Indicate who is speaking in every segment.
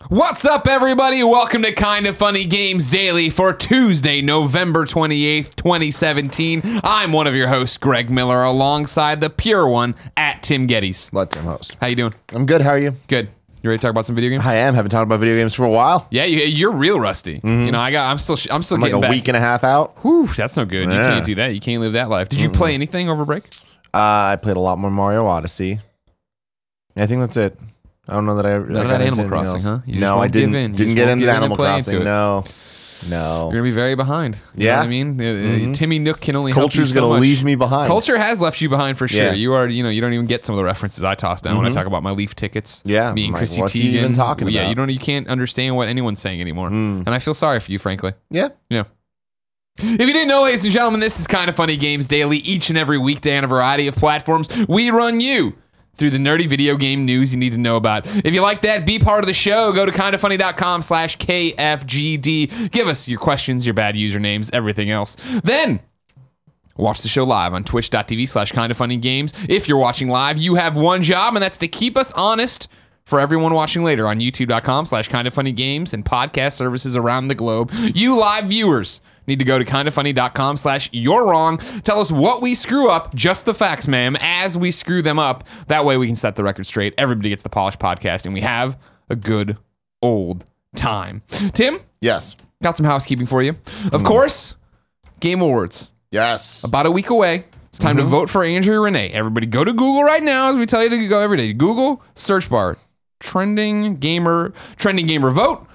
Speaker 1: What's up, everybody? Welcome to Kinda Funny Games Daily for Tuesday, November 28th, 2017. I'm one of your hosts, Greg Miller, alongside the pure one at Tim Gettys.
Speaker 2: Let Tim host.
Speaker 1: How you doing?
Speaker 2: I'm good. How are you?
Speaker 1: Good. You ready to talk about some video games?
Speaker 2: I am. Haven't talked about video games for a while.
Speaker 1: Yeah, you're real rusty. You know, I'm still
Speaker 2: I'm
Speaker 1: getting
Speaker 2: like a
Speaker 1: back.
Speaker 2: week and a half out.
Speaker 1: Whew, that's no good. You
Speaker 2: Yeah.
Speaker 1: can't do that. You can't live that life. Did you play anything over break?
Speaker 2: I played a lot more Mario Odyssey. I think that's it. I don't know that I.
Speaker 1: None of that Animal Crossing, huh? You just
Speaker 2: No, I
Speaker 1: won't give
Speaker 2: didn't.
Speaker 1: in. You
Speaker 2: Didn't
Speaker 1: just
Speaker 2: get
Speaker 1: won't
Speaker 2: into
Speaker 1: give in
Speaker 2: Animal
Speaker 1: and play
Speaker 2: Crossing.
Speaker 1: into it.
Speaker 2: No.
Speaker 1: You're gonna be very behind. You know
Speaker 2: Yeah.
Speaker 1: what I mean? Timmy Nook can only
Speaker 2: Culture's
Speaker 1: help you so
Speaker 2: gonna
Speaker 1: much.
Speaker 2: leave me behind.
Speaker 1: Culture has left you behind for sure.
Speaker 2: Yeah.
Speaker 1: You are, you don't even get some of the references I toss down when I talk about my Leaf tickets.
Speaker 2: Yeah,
Speaker 1: me and
Speaker 2: I'm like,
Speaker 1: Chrissy
Speaker 2: what's he
Speaker 1: Teigen.
Speaker 2: even talking
Speaker 1: Yeah,
Speaker 2: about?
Speaker 1: you can't understand what anyone's saying anymore, and I feel sorry for you, frankly.
Speaker 2: Yeah.
Speaker 1: Yeah. If you didn't know, ladies and gentlemen, this is Kinda Funny Games Daily, each and every weekday on a variety of platforms. We run you through the nerdy video game news you need to know about. If you like that, be part of the show. Go to kindafunny.com/KFGD. Give us your questions, your bad usernames, everything else. Then watch the show live on twitch.tv/kindafunnygames. If you're watching live, you have one job, and that's to keep us honest for everyone watching later on youtube.com/kindafunnygames and podcast services around the globe. You live viewers need to go to kindafunny.com/you're wrong. Tell us what we screw up, just the facts, ma'am, as we screw them up. That way we can set the record straight. Everybody gets the polished podcast, and we have a good old time. Tim?
Speaker 2: Yes.
Speaker 1: Got some housekeeping for you. Of course, Game Awards.
Speaker 2: Yes.
Speaker 1: About a week away. It's time to vote for Andrea Renee. Everybody go to Google right now, as we tell you to go every day. Google, search bar, trending gamer vote.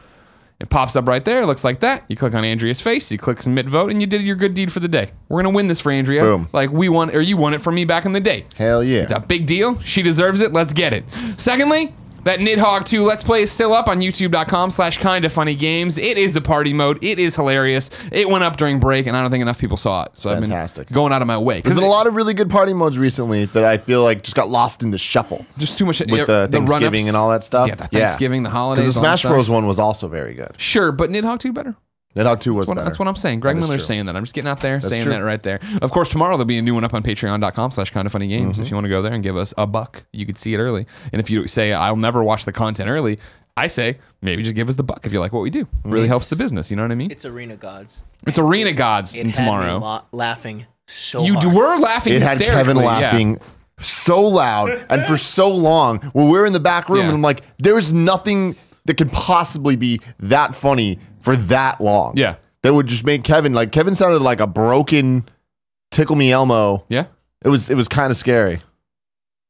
Speaker 1: It pops up right there. It looks like that. You click on Andrea's face. You click submit vote, and you did your good deed for the day. We're going to win this for Andrea.
Speaker 2: Boom.
Speaker 1: Like we won, or you won it from me back in the day.
Speaker 2: Hell yeah.
Speaker 1: It's a big deal. She deserves it. Let's get it. Secondly, that Nidhogg 2 Let's Play is still up on youtube.com/kindafunnygames. It is a party mode. It is hilarious. It went up during break, and I don't think enough people saw it. So
Speaker 2: Fantastic.
Speaker 1: I've been going out of my way.
Speaker 2: There's been a lot of really good party modes recently that I feel like just got lost in the shuffle.
Speaker 1: Just too much
Speaker 2: With the Thanksgiving
Speaker 1: run-ups.
Speaker 2: and all that stuff.
Speaker 1: Yeah, the Thanksgiving, the holidays.
Speaker 2: Because the
Speaker 1: all that
Speaker 2: Smash Bros.
Speaker 1: stuff.
Speaker 2: one was also very good.
Speaker 1: Sure, but Nidhogg 2 better.
Speaker 2: Nidhogg 2 was better.
Speaker 1: That's what I'm saying. Greg
Speaker 2: That is
Speaker 1: Miller's
Speaker 2: true.
Speaker 1: saying that. I'm just getting out there, saying
Speaker 2: true.
Speaker 1: that right there. Of course, tomorrow there'll be a new one up on patreon.com/kindafunnygames. If you want to go there and give us $1, you could see it early. And if you say, I'll never watch the content early, I say, maybe just give us the $1 if you like what we do. Really helps the business, you know what I mean?
Speaker 3: It's Arena Gods.
Speaker 1: It's Arena Gods
Speaker 3: It
Speaker 1: tomorrow.
Speaker 3: had me laughing so
Speaker 1: You
Speaker 3: hard.
Speaker 1: were laughing
Speaker 2: It had
Speaker 1: hysterically.
Speaker 2: Kevin
Speaker 1: yeah.
Speaker 2: laughing so loud and for so long. When we're in the back room,
Speaker 1: Yeah.
Speaker 2: and I'm like, there's nothing that could possibly be that funny for that long.
Speaker 1: Yeah.
Speaker 2: That would just make Kevin sounded like a broken Tickle Me Elmo.
Speaker 1: Yeah?
Speaker 2: It was kind of scary.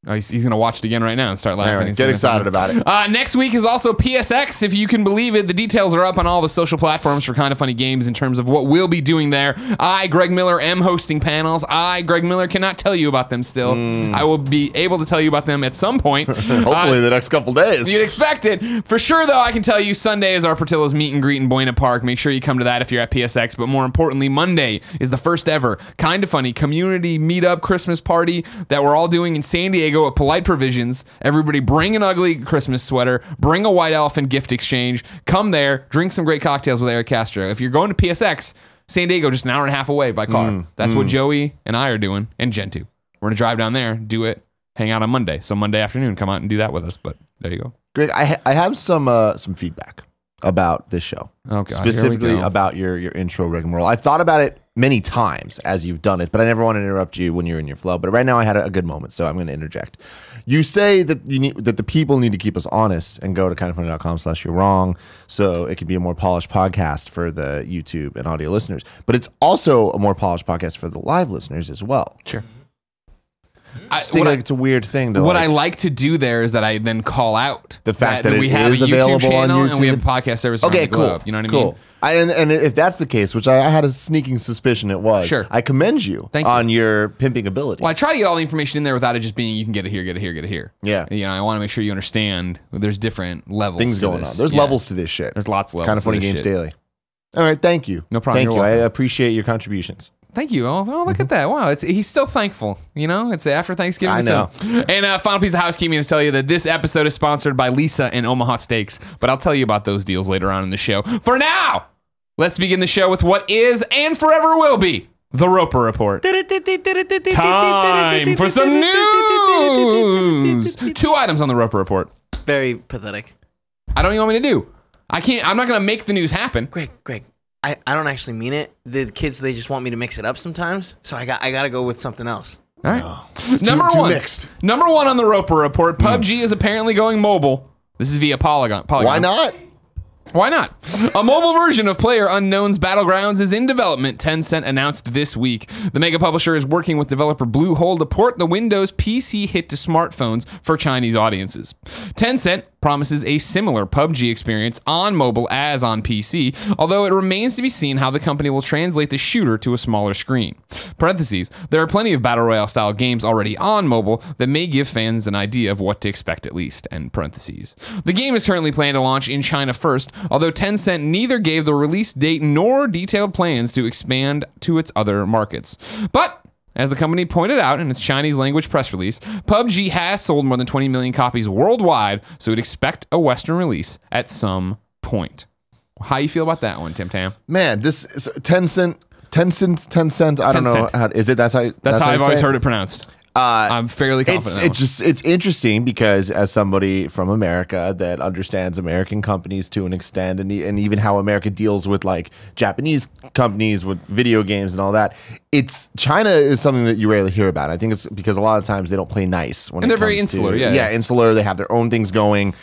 Speaker 1: Oh, he's going to watch it again right now and start laughing.
Speaker 2: All right,
Speaker 1: He's
Speaker 2: get
Speaker 1: gonna-
Speaker 2: excited about it.
Speaker 1: Next week is also PSX, if you can believe it. The details are up on all the social platforms for Kinda Funny Games in terms of what we'll be doing there. I, Greg Miller, am hosting panels. I, Greg Miller, cannot tell you about them still. I will be able to tell you about them at some point.
Speaker 2: Hopefully the next couple days.
Speaker 1: You'd expect it. For sure, though, I can tell you Sunday is our Portillo's meet and greet in Buena Park. Make sure you come to that if you're at PSX. But more importantly, Monday is the first ever Kinda Funny community meetup Christmas party that we're all doing in San Diego at Polite Provisions. Everybody bring an ugly Christmas sweater, bring a white elephant gift exchange, come there, drink some great cocktails with Eric Castro. If you're going to PSX, San Diego, just an hour and a half away by car. That's what Joey and I are doing, and Gentoo. We're going to drive down there, do it, hang out on Monday. So Monday afternoon, come out and do that with us. But there you go.
Speaker 2: Greg, I have some feedback about this show.
Speaker 1: Oh, God,
Speaker 2: Specifically
Speaker 1: here we go.
Speaker 2: about your intro rigmarole. I've thought about it many times as you've done it, but I never want to interrupt you when you're in your flow. But right now I had a good moment, so I'm going to interject. You say that that the people need to keep us honest and go to kindafunny.com/you're wrong, so it can be a more polished podcast for the YouTube and audio listeners. But it's also a more polished podcast for the live listeners as well.
Speaker 1: Sure.
Speaker 2: I just think it's a weird thing.
Speaker 1: What I like to do there is that I then call out
Speaker 2: The fact that
Speaker 1: we
Speaker 2: it
Speaker 1: have
Speaker 2: is
Speaker 1: a YouTube
Speaker 2: available on
Speaker 1: channel and we
Speaker 2: YouTube.
Speaker 1: have a podcast service around the globe. You know what I mean?
Speaker 2: And if that's the case, which I had a sneaking suspicion it was,
Speaker 1: Sure.
Speaker 2: I commend you
Speaker 1: Thank you.
Speaker 2: on your pimping abilities.
Speaker 1: Well, I try to get all the information in there without it just being you can get it here, get it here, get it here.
Speaker 2: Yeah.
Speaker 1: You know, I want to make sure you understand there's different levels.
Speaker 2: Things
Speaker 1: to
Speaker 2: going
Speaker 1: this.
Speaker 2: on. There's
Speaker 1: Yeah.
Speaker 2: levels to this shit.
Speaker 1: There's lots of levels.
Speaker 2: Kind of
Speaker 1: to
Speaker 2: funny
Speaker 1: this
Speaker 2: games
Speaker 1: shit.
Speaker 2: daily. All right, thank you.
Speaker 1: No problem.
Speaker 2: Thank
Speaker 1: You're
Speaker 2: you. I
Speaker 1: welcome.
Speaker 2: appreciate your contributions.
Speaker 1: Thank you. Oh, look at that. Wow. He's still thankful. You know, it's after Thanksgiving.
Speaker 2: I know.
Speaker 1: So. And final piece of housekeeping is to tell you that this episode is sponsored by Lisa and Omaha Steaks, but I'll tell you about those deals later on in the show. For now, let's begin the show with what is and forever will be the Roper Report. Time for some news. 2 items on the Roper Report.
Speaker 3: Very pathetic.
Speaker 1: I don't even want me to do. I'm not going to make the news happen.
Speaker 3: Greg, I don't actually mean it. The kids, they just want me to mix it up sometimes. So I got to go with something else.
Speaker 1: All right.
Speaker 2: Too mixed.
Speaker 1: Number one on the Roper Report, PUBG is apparently going mobile. This is via Polygon.
Speaker 2: Why not?
Speaker 1: Why not? A mobile version of PlayerUnknown's Battlegrounds is in development, Tencent announced this week. The mega publisher is working with developer Bluehole to port the Windows PC hit to smartphones for Chinese audiences. Tencent promises a similar PUBG experience on mobile as on PC, although it remains to be seen how the company will translate the shooter to a smaller screen. Parentheses, there are plenty of Battle Royale style games already on mobile that may give fans an idea of what to expect at least, end parentheses. The game is currently planned to launch in China first, although Tencent neither gave the release date nor detailed plans to expand to its other markets. But as the company pointed out in its Chinese language press release, PUBG has sold more than 20 million copies worldwide, so we'd expect a Western release at some point. How you feel about that one, Tim Tam?
Speaker 2: Man, this is Tencent. I don't know. Is it? That's how
Speaker 1: I've always heard it pronounced. I'm fairly confident.
Speaker 2: It's interesting because as somebody from America that understands American companies to an extent, and even how America deals with like Japanese companies with video games and all that, China is something that you rarely hear about. I think it's because a lot of times they don't play nice when
Speaker 1: they're very insular. Yeah,
Speaker 2: insular. They have their own things going,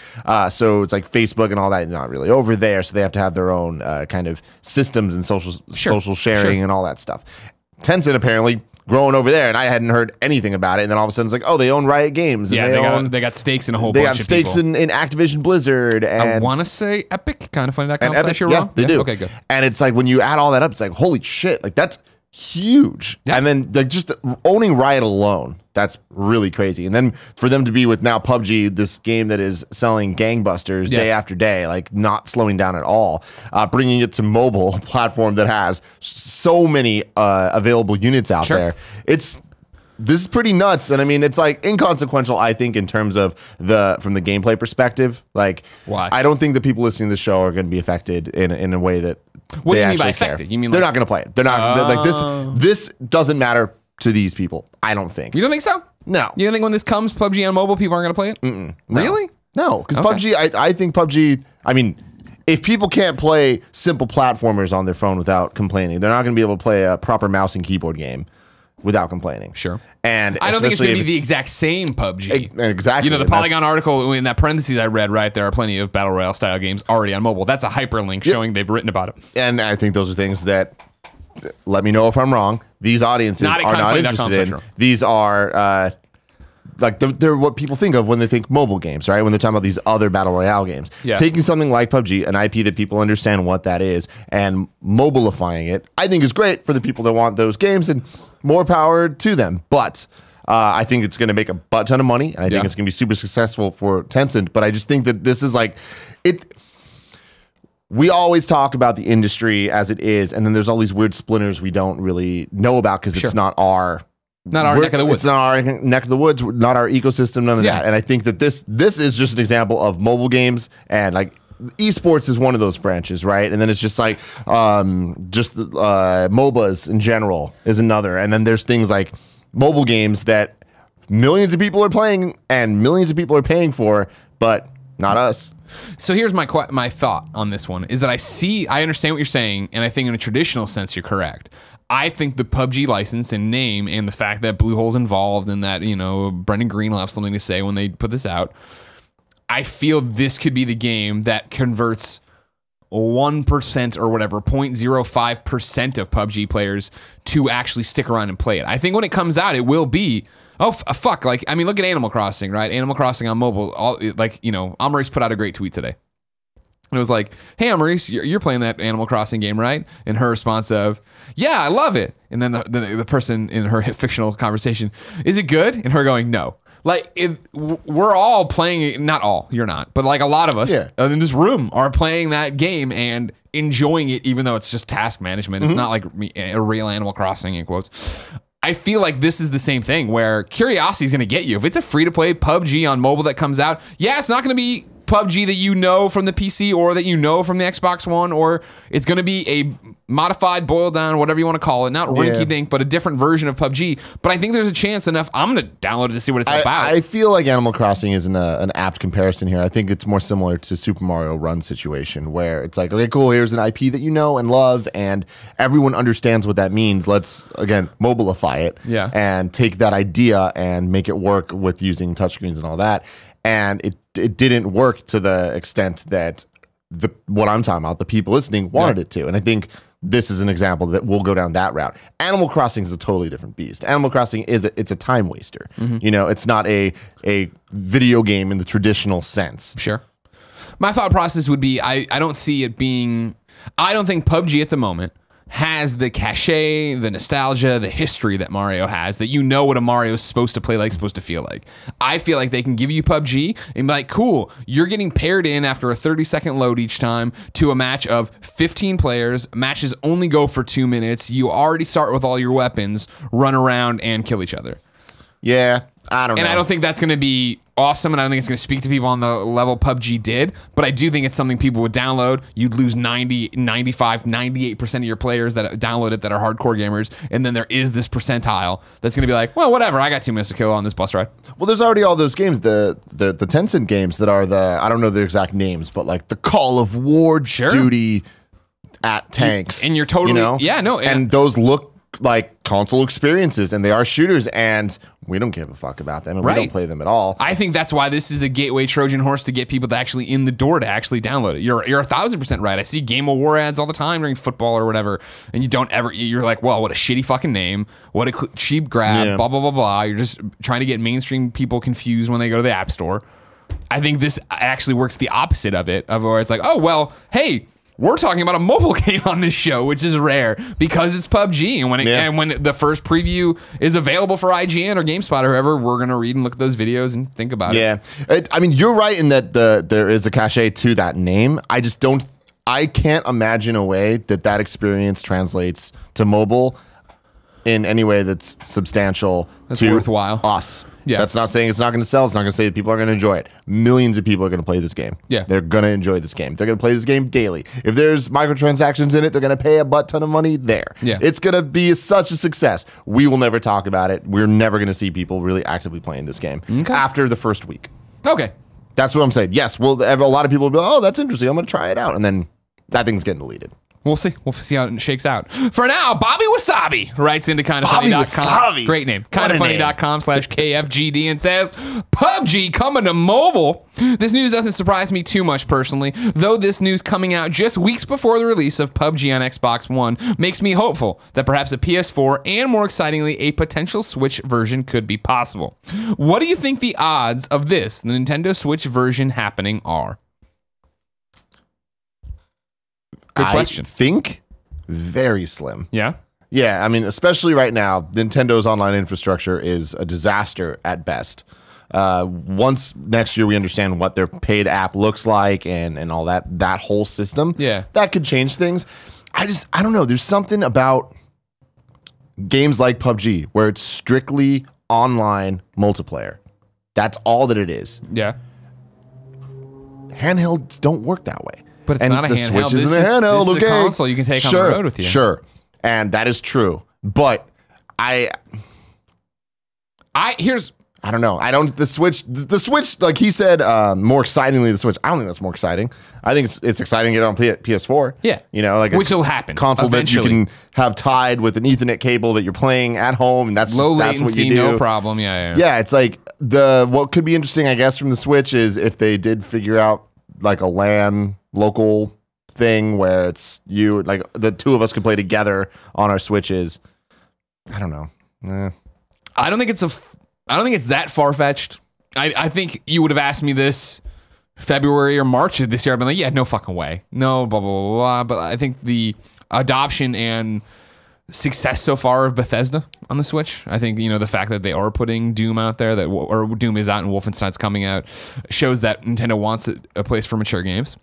Speaker 2: so it's like Facebook and all that not really over there. So they have to have their own kind of systems and social sharing and all that stuff. Tencent apparently growing over there, and I hadn't heard anything about it. And then all of a sudden, it's like, oh, they own Riot Games. And
Speaker 1: they got stakes in a whole bunch of people.
Speaker 2: They got stakes in Activision Blizzard. And
Speaker 1: I want to say Epic, kind of funny.com.
Speaker 2: Yeah, they do.
Speaker 1: Okay, good.
Speaker 2: And it's like when you add all that up, it's like, holy shit, like that's huge. Yeah. And then like just owning Riot alone, that's really crazy. And then for them to be with now PUBG, this game that is selling gangbusters day after day, like not slowing down at all, bringing it to mobile platform that has so many available units out there. This is pretty nuts. And I mean, it's like inconsequential, I think, in terms of from the gameplay perspective. Like,
Speaker 1: why?
Speaker 2: I don't think the people listening to the show are going to be affected in a way that
Speaker 1: what
Speaker 2: they
Speaker 1: do you mean by
Speaker 2: actually
Speaker 1: affected?
Speaker 2: care.
Speaker 1: You mean
Speaker 2: they're
Speaker 1: like,
Speaker 2: not going to play it. They're not like this doesn't matter to these people. I don't think.
Speaker 1: You don't think so?
Speaker 2: No.
Speaker 1: You don't think when this comes, PUBG on mobile, people aren't going to play it?
Speaker 2: No.
Speaker 1: Really?
Speaker 2: No, because PUBG, I think PUBG, I mean, if people can't play simple platformers on their phone without complaining, they're not going to be able to play a proper mouse and keyboard game without complaining.
Speaker 1: Sure.
Speaker 2: And
Speaker 1: I don't think it's going to be the exact same PUBG.
Speaker 2: Exactly.
Speaker 1: You know, the Polygon article in that parentheses I read, right, there are plenty of Battle Royale style games already on mobile. That's a hyperlink showing they've written about it.
Speaker 2: And I think those are things that, let me know if I'm wrong, these audiences are not interested in. These are like they're what people think of when they think mobile games, right? When they're talking about these other Battle Royale games. Yeah. Taking something like PUBG, an IP that people understand what that is, and mobilifying it, I think is great for the people that want those games, and more power to them. But I think it's going to make a butt ton of money, and I think it's going to be super successful for Tencent. But I just think that this is like it. We always talk about the industry as it is, and then there's all these weird splinters we don't really know about because it's not our neck of the woods. It's not our neck of the woods, not our ecosystem, none of that. And I think that this is just an example of mobile games, and like esports is one of those branches, right? And then it's just like MOBAs in general is another. And then there's things like mobile games that millions of people are playing and millions of people are paying for, but not us.
Speaker 1: So here's my thought on this one is that I understand what you're saying, and I think in a traditional sense you're correct. I think the PUBG license and name and the fact that Bluehole's involved and that, you know, Brendan Green will have something to say when they put this out, I feel this could be the game that converts 1% or whatever, 0.05% of PUBG players to actually stick around and play it. I think when it comes out, it will be, fuck. Like, I mean, look at Animal Crossing, right? Animal Crossing on mobile. Amaris put out a great tweet today. And it was like, hey, Amaris, you're playing that Animal Crossing game, right? And her response of, yeah, I love it. And then the person in her fictional conversation, is it good? And her going, no. Like, we're all playing it, not all, you're not, but like a lot of us in this room are playing that game and enjoying it, even though it's just task management. It's not like a real Animal Crossing, in quotes. I feel like this is the same thing where curiosity is going to get you. If it's a free-to-play PUBG on mobile that comes out, it's not going to be PUBG that you know from the PC or that you know from the Xbox One, or it's going to be a modified, boiled down, whatever you want to call it. Not rinky dink, but a different version of PUBG. But I think there's a chance enough. I'm going to download it to see what it's about.
Speaker 2: I feel like Animal Crossing isn't an apt comparison here. I think it's more similar to Super Mario Run situation, where it's like, okay, cool, here's an IP that you know and love, and everyone understands what that means. Let's, again, mobilify it and take that idea and make it work with using touchscreens and all that. And it didn't work to the extent that what I'm talking about, the people listening wanted it to. And I think this is an example that will go down that route. Animal Crossing is a totally different beast. Animal Crossing it's a time waster. You know, it's not a video game in the traditional sense.
Speaker 1: Sure. My thought process would be, I don't see it being, I don't think PUBG at the moment has the cachet, the nostalgia, the history that Mario has, that you know what a Mario is supposed to play like, supposed to feel like. I feel like they can give you PUBG and be like, cool, you're getting paired in after a 30-second load each time to a match of 15 players. Matches only go for 2 minutes. You already start with all your weapons, run around and kill each other.
Speaker 2: Yeah, I don't know.
Speaker 1: And I don't think that's going to be awesome, and I don't think it's going to speak to people on the level PUBG did, but I do think it's something people would download. You'd lose 90, 95, 98% of your players that download it that are hardcore gamers, and then there is this percentile that's going to be like, well, whatever, I got 2 minutes to kill on this bus ride.
Speaker 2: Well, there's already all those games, the Tencent games that are I don't know the exact names, but like the Call of War Duty at tanks.
Speaker 1: And you're totally,
Speaker 2: you know? And those look like console experiences, and they are shooters, and we don't give a fuck about them, and we don't play them at all.
Speaker 1: I think that's why this is a gateway Trojan horse to get people to actually in the door to actually download it. You're 1,000% right. I see Game of War ads all the time during football or whatever, and you're like, well, what a shitty fucking name, what a cheap grab, blah blah blah blah. You're just trying to get mainstream people confused when they go to the App Store. I think this actually works the opposite of it, of where it's like, oh well, hey, we're talking about a mobile game on this show, which is rare because it's PUBG. And when the first preview is available for IGN or GameSpot or whoever, we're going to read and look at those videos and think about it.
Speaker 2: Yeah. I mean, you're right in that there is a cachet to that name. I can't imagine a way that experience translates to mobile in any way that's substantial to
Speaker 1: worthwhile.
Speaker 2: Us. Yeah. That's not saying it's not going to sell. It's not going to say that people are going to enjoy it. Millions of people are going to play this game.
Speaker 1: Yeah.
Speaker 2: They're going to enjoy this game. They're going to play this game daily. If there's microtransactions in it, they're going to pay a butt ton of money there.
Speaker 1: Yeah.
Speaker 2: It's going to be such a success. We will never talk about it. We're never going to see people really actively playing this game after the first week.
Speaker 1: Okay.
Speaker 2: That's what I'm saying. Yes, a lot of people will be like, oh, that's interesting. I'm going to try it out. And then that thing's getting deleted.
Speaker 1: We'll see. We'll see how it shakes out. For now, Bobby Wasabi writes into kindoffunny.com. Great name. Kindoffunny.com/KFGD and says, PUBG coming to mobile. This news doesn't surprise me too much personally, though this news coming out just weeks before the release of PUBG on Xbox One makes me hopeful that perhaps a PS4 and, more excitingly, a potential Switch version could be possible. What do you think the odds of this, the Nintendo Switch version, happening are? Good question.
Speaker 2: I think very slim.
Speaker 1: Yeah?
Speaker 2: Yeah, I mean, especially right now, Nintendo's online infrastructure is a disaster at best. Once next year we understand what their paid app looks like and all that whole system, that could change things. I don't know. There's something about games like PUBG where it's strictly online multiplayer. That's all that it is.
Speaker 1: Yeah.
Speaker 2: Handhelds don't work that way.
Speaker 1: But it's not a handheld.
Speaker 2: Switch isn't a handheld.
Speaker 1: This is a console you can take on the road with you.
Speaker 2: Sure, and that is true. But I don't know. The Switch, like he said, more excitingly, the Switch. I don't think that's more exciting. I think it's exciting to get on PS4.
Speaker 1: Yeah,
Speaker 2: you know, like
Speaker 1: which will happen.
Speaker 2: Console
Speaker 1: eventually.
Speaker 2: that you can have tied with an Ethernet cable that you're playing at home, and that's
Speaker 1: low
Speaker 2: latency,
Speaker 1: that's what you do. No problem. Yeah.
Speaker 2: It's like what could be interesting, I guess, from the Switch is if they did figure out like a LAN local thing where it's you, like the two of us could play together on our Switches. I don't know.
Speaker 1: I don't think it's that far-fetched. I think you would have asked me this February or March of this year. I'd been like, yeah, no fucking way. No, blah, blah, blah, blah. But I think the adoption and success so far of Bethesda on the Switch, I think, the fact that they are putting Doom out there, or Doom is out and Wolfenstein's coming out, shows that Nintendo wants a place for mature games.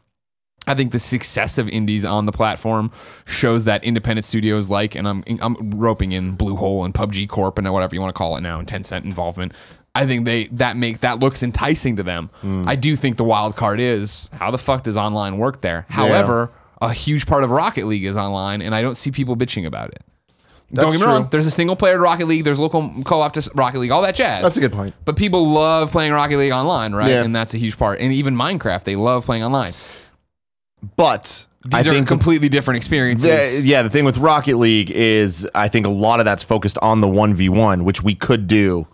Speaker 1: I think the success of indies on the platform shows that independent studios like, and I'm roping in Bluehole and PUBG Corp and whatever you want to call it now, and Tencent involvement. I think that looks enticing to them. I do think the wild card is how the fuck does online work there. However, a huge part of Rocket League is online, and I don't see people bitching about it.
Speaker 2: That's
Speaker 1: Don't get me
Speaker 2: true.
Speaker 1: wrong. There's a single player Rocket League. There's local co-op to Rocket League. All that jazz.
Speaker 2: That's a good point.
Speaker 1: But people love playing Rocket League online, right?
Speaker 2: Yeah.
Speaker 1: And that's a huge part. And even Minecraft, they love playing online.
Speaker 2: But
Speaker 1: These are completely different experiences.
Speaker 2: the thing with Rocket League is I think a lot of that's focused on the 1v1, which we could do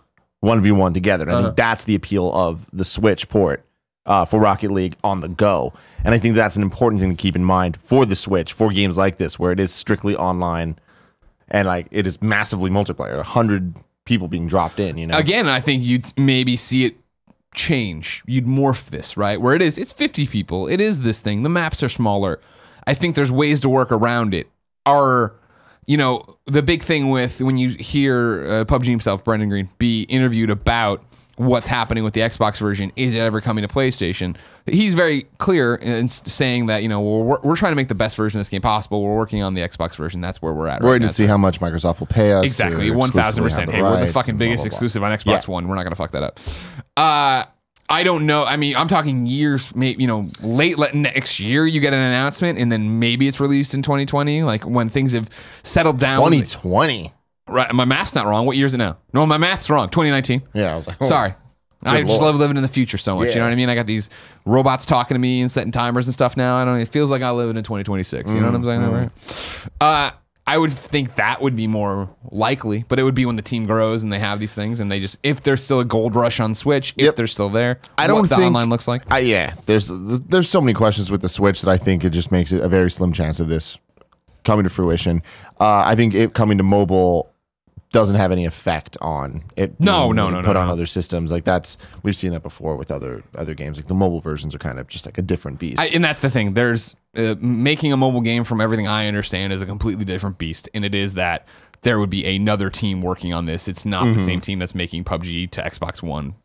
Speaker 2: 1v1 together. And I think that's the appeal of the Switch port for Rocket League on the go. And I think that's an important thing to keep in mind for the Switch, for games like this, where it is strictly online and like it is massively multiplayer, 100 people being dropped in, you know?
Speaker 1: Again, I think you'd maybe see it change. You'd morph this, right? Where it's 50 people. It is this thing. The maps are smaller. I think there's ways to work around it. The big thing with when you hear PUBG himself, Brendan Green, be interviewed about what's happening with the Xbox version, is it ever coming to PlayStation? He's very clear in saying that, we're trying to make the best version of this game possible. We're working on the Xbox version. That's where we're at.
Speaker 2: We're waiting to see how much Microsoft will pay us.
Speaker 1: Exactly, 1,000%. Hey, we're the fucking biggest exclusive on Xbox One. We're not gonna fuck that up. I don't know. I mean, I'm talking years, maybe, late next year you get an announcement, and then maybe it's released in 2020, like when things have settled down.
Speaker 2: 2020.
Speaker 1: Right, my math's not wrong. What year is it now? No, my math's wrong. 2019.
Speaker 2: Yeah, I was like,
Speaker 1: sorry. I just love living in the future so much.
Speaker 2: Yeah.
Speaker 1: You know what I mean? I got these robots talking to me and setting timers and stuff now. It feels like I live in 2026. You know what I'm saying? Right? I would think that would be more likely, but it would be when the team grows and they have these things and they just, if there's still a gold rush on Switch, if they're still there,
Speaker 2: I don't
Speaker 1: what the
Speaker 2: think
Speaker 1: online looks like.
Speaker 2: There's so many questions with the Switch that I think it just makes it a very slim chance of this coming to fruition. I think it coming to mobile doesn't have any effect on it. Put on other systems like we've seen that before with other games. Like the mobile versions are kind of just like a different beast.
Speaker 1: And that's the thing. There's making a mobile game, from everything I understand, is a completely different beast, and it is that there would be another team working on this. It's not the same team that's making PUBG to Xbox One.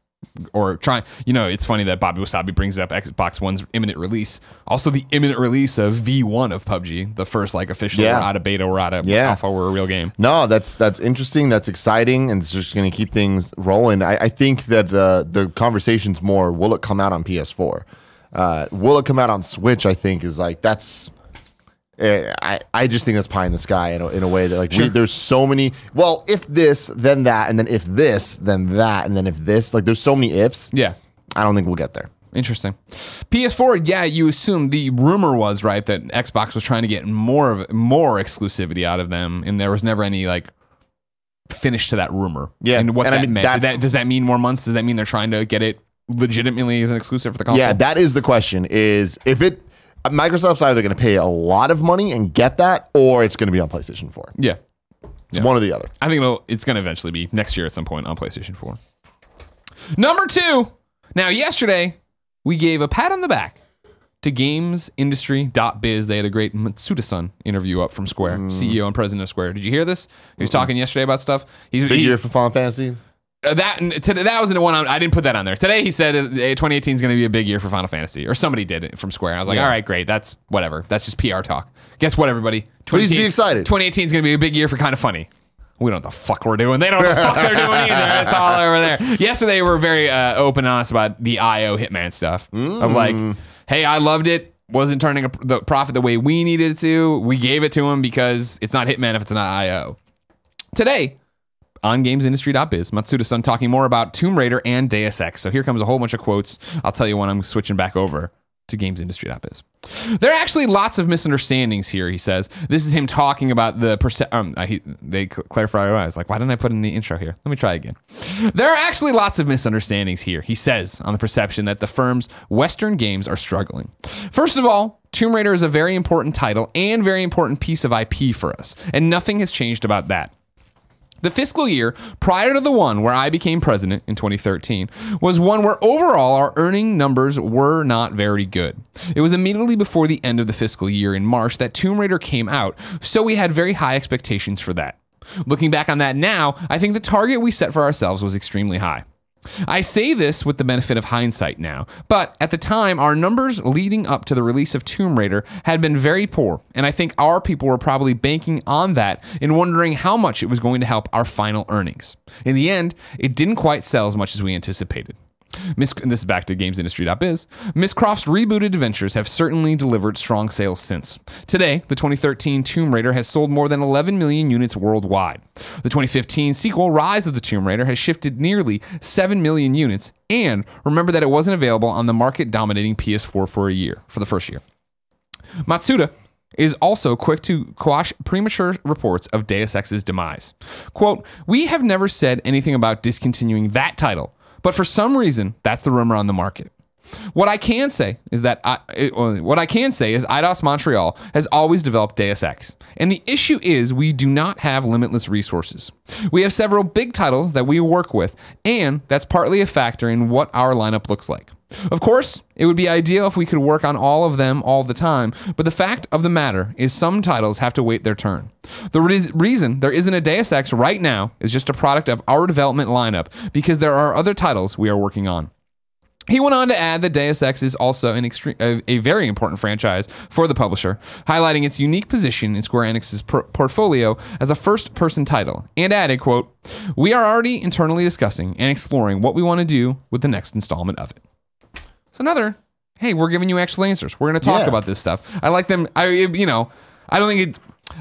Speaker 1: Or trying, it's funny that Bobby Wasabi brings up Xbox One's imminent release. Also, the imminent release of V1 of PUBG, the first official, we're out of beta, we're out of alpha, we're a real game.
Speaker 2: No, that's interesting. That's exciting, and it's just going to keep things rolling. I think that the conversation's more, will it come out on PS4? Will it come out on Switch? I think is like that's. I just think that's pie in the sky in a way that there's so many. Well, if this, then that, and then if this, then that, and then if this, there's so many ifs.
Speaker 1: Yeah,
Speaker 2: I don't think we'll get there.
Speaker 1: Interesting. PS4, yeah, you assume the rumor was right that Xbox was trying to get more exclusivity out of them, and there was never any finish to that rumor. Yeah, and what that meant. Does that mean more months? Does that mean they're trying to get it legitimately as an exclusive for the console?
Speaker 2: Yeah, that is the question. Is if it. Microsoft's either going to pay a lot of money and get that, or it's going to be on PlayStation 4.
Speaker 1: Yeah.
Speaker 2: It's one or the other.
Speaker 1: I think it's going to eventually be next year at some point on PlayStation 4. Number 2. Now, yesterday, we gave a pat on the back to GamesIndustry.biz. They had a great Matsuda-san interview up from Square, CEO and president of Square. Did you hear this? He was talking yesterday about stuff.
Speaker 2: Big year for Final Fantasy.
Speaker 1: That was the one I didn't put that on there. Today he said 2018 is going to be a big year for Final Fantasy, or somebody did it from Square. I was like, all right, great. That's whatever. That's just PR talk. Guess what, everybody?
Speaker 2: Please be excited.
Speaker 1: 2018 is going to be a big year for Kind of Funny. We don't know what the fuck we're doing. They don't know what the fuck they're doing either. It's all over there. Yesterday we were very open and honest about the IO Hitman stuff. Of hey, I loved it. Wasn't turning the profit the way we needed it to. We gave it to him because it's not Hitman if it's not IO. Today, on GamesIndustry.biz, Matsuda-san talking more about Tomb Raider and Deus Ex. So here comes a whole bunch of quotes. I'll tell you when I'm switching back over to GamesIndustry.biz. There are actually lots of misunderstandings here, he says. This is him talking about the they clarify. I was like, why didn't I put in the intro here? Let me try again. There are actually lots of misunderstandings here, he says, on the perception that the firm's Western games are struggling. First of all, Tomb Raider is a very important title and very important piece of IP for us, and nothing has changed about that. The fiscal year prior to the one where I became president in 2013 was one where overall our earning numbers were not very good. It was immediately before the end of the fiscal year in March that Tomb Raider came out, so we had very high expectations for that. Looking back on that now, I think the target we set for ourselves was extremely high. I say this with the benefit of hindsight now, but at the time, our numbers leading up to the release of Tomb Raider had been very poor, and I think our people were probably banking on that and wondering how much it was going to help our final earnings. In the end, it didn't quite sell as much as we anticipated. This is back to GamesIndustry.biz. Miss Croft's rebooted adventures have certainly delivered strong sales since. Today, the 2013 Tomb Raider has sold more than 11 million units worldwide. The 2015 sequel, Rise of the Tomb Raider, has shifted nearly 7 million units, and remember that it wasn't available on the market-dominating PS4 for the first year. Matsuda is also quick to quash premature reports of Deus Ex's demise. Quote, "We have never said anything about discontinuing that title, but for some reason, that's the rumor on the market. What I can say is Eidos Montreal has always developed Deus Ex, and the issue is we do not have limitless resources. We have several big titles that we work with, and that's partly a factor in what our lineup looks like. Of course, it would be ideal if we could work on all of them all the time, but the fact of the matter is some titles have to wait their turn. The reason there isn't a Deus Ex right now is just a product of our development lineup because there are other titles we are working on." He went on to add that Deus Ex is also a very important franchise for the publisher, highlighting its unique position in Square Enix's portfolio as a first-person title, and added, quote, "We are already internally discussing and exploring what we want to do with the next installment of it." So another, hey, we're giving you actual answers. We're going to talk about this stuff. I like them.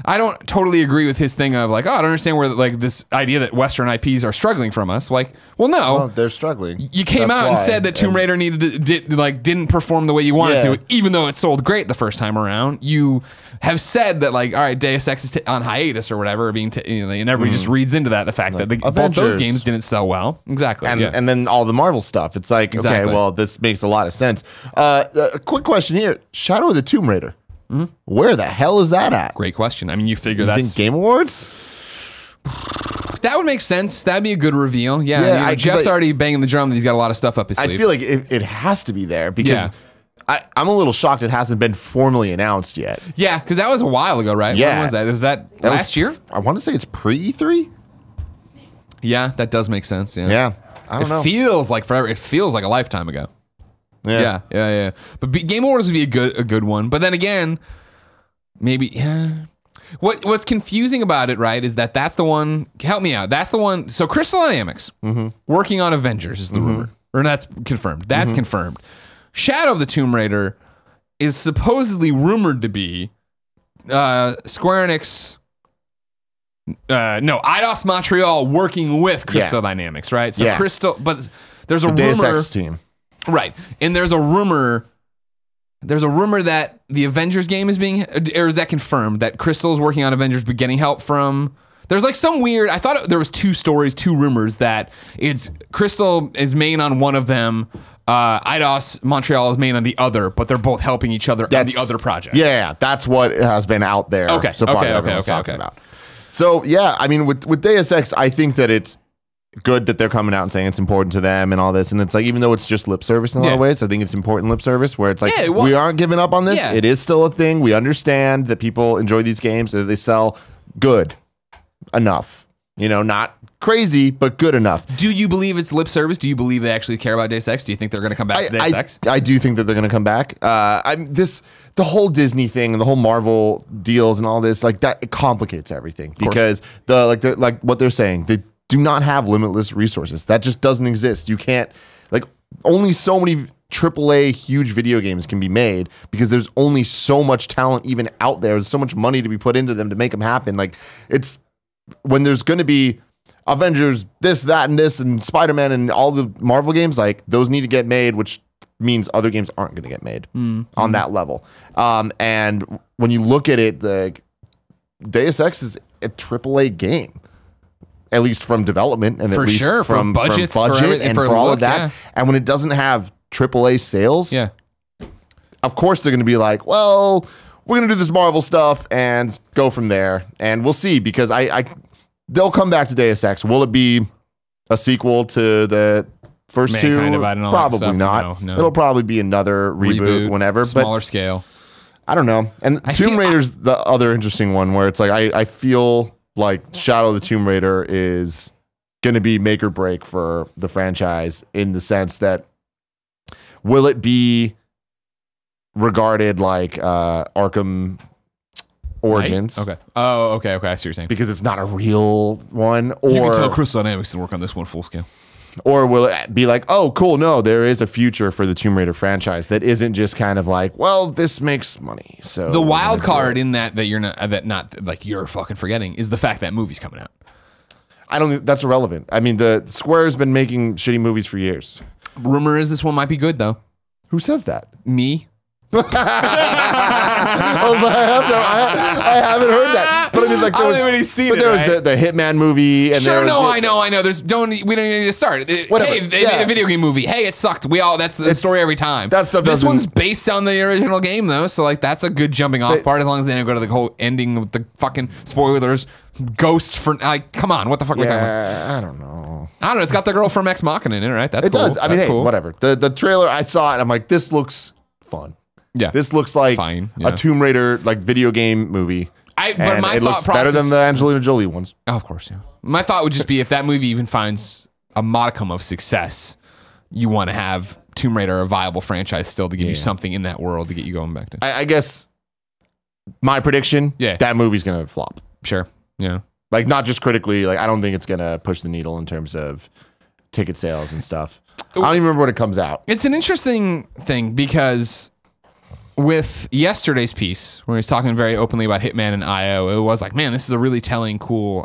Speaker 1: I don't totally agree with his thing of like, oh, I don't understand where like this idea that Western IPs are struggling from us. Like, well, no,
Speaker 2: Well, they're struggling.
Speaker 1: you came out and said that Tomb Raider didn't perform the way you wanted to, even though it sold great the first time around. You have said that like, all right, Deus Ex is on hiatus or whatever, and everybody just reads into that the fact that both those games didn't sell well. Exactly,
Speaker 2: and then all the Marvel stuff. It's like, okay, well, this makes a lot of sense. A quick question here: Shadow of the Tomb Raider. Where the hell is that at?
Speaker 1: Great question. I mean, you figure
Speaker 2: You think Game Awards?
Speaker 1: That would make sense. That'd be a good reveal. Yeah, Jeff's already banging the drum that he's got a lot of stuff up his sleeve.
Speaker 2: I feel like it has to be there because I'm a little shocked it hasn't been formally announced yet.
Speaker 1: Yeah, because that was a while ago, right?
Speaker 2: Yeah.
Speaker 1: When was that? Was that last year?
Speaker 2: I want to say it's pre-E3.
Speaker 1: Yeah, that does make sense.
Speaker 2: Yeah, I don't know.
Speaker 1: It feels like forever. It feels like a lifetime ago. Yeah. But Game Awards would be a good one. But then again, maybe What's confusing about it, right, is that's the one. Help me out. That's the one. So Crystal Dynamics working on Avengers is the rumor, or that's confirmed. That's confirmed. Shadow of the Tomb Raider is supposedly rumored to be Square Enix. Eidos Montreal working with Crystal Dynamics, right? So Crystal, but there's a rumor.
Speaker 2: Deus Ex team.
Speaker 1: Right. And there's a rumor that the Avengers game is being, or is that confirmed that Crystal is working on Avengers but getting help from, there's like some weird, I thought there was two rumors that it's Crystal is main on one of them, Eidos Montreal is main on the other, but they're both helping each other on the other project.
Speaker 2: Yeah, that's what has been out there so far.
Speaker 1: Okay.
Speaker 2: About. So yeah, I mean with Deus Ex, I think that it's good that they're coming out and saying it's important to them and all this, and it's like, even though it's just lip service in a lot of ways, I think it's important lip service where it's like, we aren't giving up on this. It is still a thing. We understand that people enjoy these games, that they sell good enough, not crazy, but good enough.
Speaker 1: Do you believe it's lip service? Do you believe they actually care about Deus Ex? Do you think they're going to come back to Deus Ex?
Speaker 2: I do think that they're going to come back. The whole Disney thing and the whole Marvel deals and all this, like that, it complicates everything because like what they're saying, they do not have limitless resources. That just doesn't exist. You can't, only so many AAA huge video games can be made because there's only so much talent even out there. There's so much money to be put into them to make them happen. Like, it's when there's going to be Avengers, this, that, and this, and Spider-Man and all the Marvel games, like those need to get made, which means other games aren't going to get made on that level. And when you look at it, the Deus Ex is a AAA game. At least from development and
Speaker 1: for
Speaker 2: at least
Speaker 1: sure, from budget
Speaker 2: and for all of that. Yeah. And when it doesn't have AAA sales, of course they're going to be like, well, we're going to do this Marvel stuff and go from there. And we'll see, because they'll come back to Deus Ex. Will it be a sequel to the first two? Probably not. No. It'll probably be another reboot whenever.
Speaker 1: Smaller scale.
Speaker 2: I don't know. And Tomb Raider's the other interesting one where it's like, I feel like Shadow of the Tomb Raider is going to be make or break for the franchise, in the sense that will it be regarded like Arkham Origins?
Speaker 1: Right? Okay. Oh, okay. I see what you're saying.
Speaker 2: Because it's not a real one. Or
Speaker 1: you can tell Crystal Dynamics to work on this one full scale.
Speaker 2: Or will it be like, oh, cool, no, there is a future for the Tomb Raider franchise that isn't just kind of like, well, this makes money. So
Speaker 1: the wild card in that you're not like you're fucking forgetting is the fact that movie's coming out.
Speaker 2: I don't think that's irrelevant. I mean, the Square's been making shitty movies for years.
Speaker 1: Rumor is this one might be good though.
Speaker 2: Who says that?
Speaker 1: Me.
Speaker 2: I was like, I haven't heard that. But I mean, like, there was the Hitman movie, and
Speaker 1: sure,
Speaker 2: there was
Speaker 1: I know. We don't need to start.
Speaker 2: Whatever.
Speaker 1: Hey, they made a video game movie. Hey, it sucked. That's the story every time.
Speaker 2: That stuff.
Speaker 1: This one's based on the original game though, so like that's a good jumping off part. As long as they don't go to the whole ending with the fucking spoilers. Ghost for like, come on, what the fuck? Are we talking about?
Speaker 2: I don't know.
Speaker 1: It's got the girl from Ex Machina in it, right? That's cool.
Speaker 2: Does. I mean,
Speaker 1: that's
Speaker 2: hey,
Speaker 1: cool.
Speaker 2: whatever. The trailer, I saw it, and I'm like, this looks fun.
Speaker 1: Yeah,
Speaker 2: this looks like
Speaker 1: fine,
Speaker 2: a Tomb Raider like video game movie.
Speaker 1: But my
Speaker 2: it
Speaker 1: thought
Speaker 2: looks
Speaker 1: process,
Speaker 2: better than the Angelina Jolie ones.
Speaker 1: Oh, of course, yeah. My thought would just be if that movie even finds a modicum of success, you want to have Tomb Raider a viable franchise still to give you something in that world to get you going back to.
Speaker 2: I guess my prediction, that movie's gonna flop.
Speaker 1: Sure, yeah.
Speaker 2: Like not just critically, like I don't think it's gonna push the needle in terms of ticket sales and stuff. I don't even remember when it comes out.
Speaker 1: It's an interesting thing because with yesterday's piece, where he's talking very openly about Hitman and IO, it was like, man, this is a really telling, cool,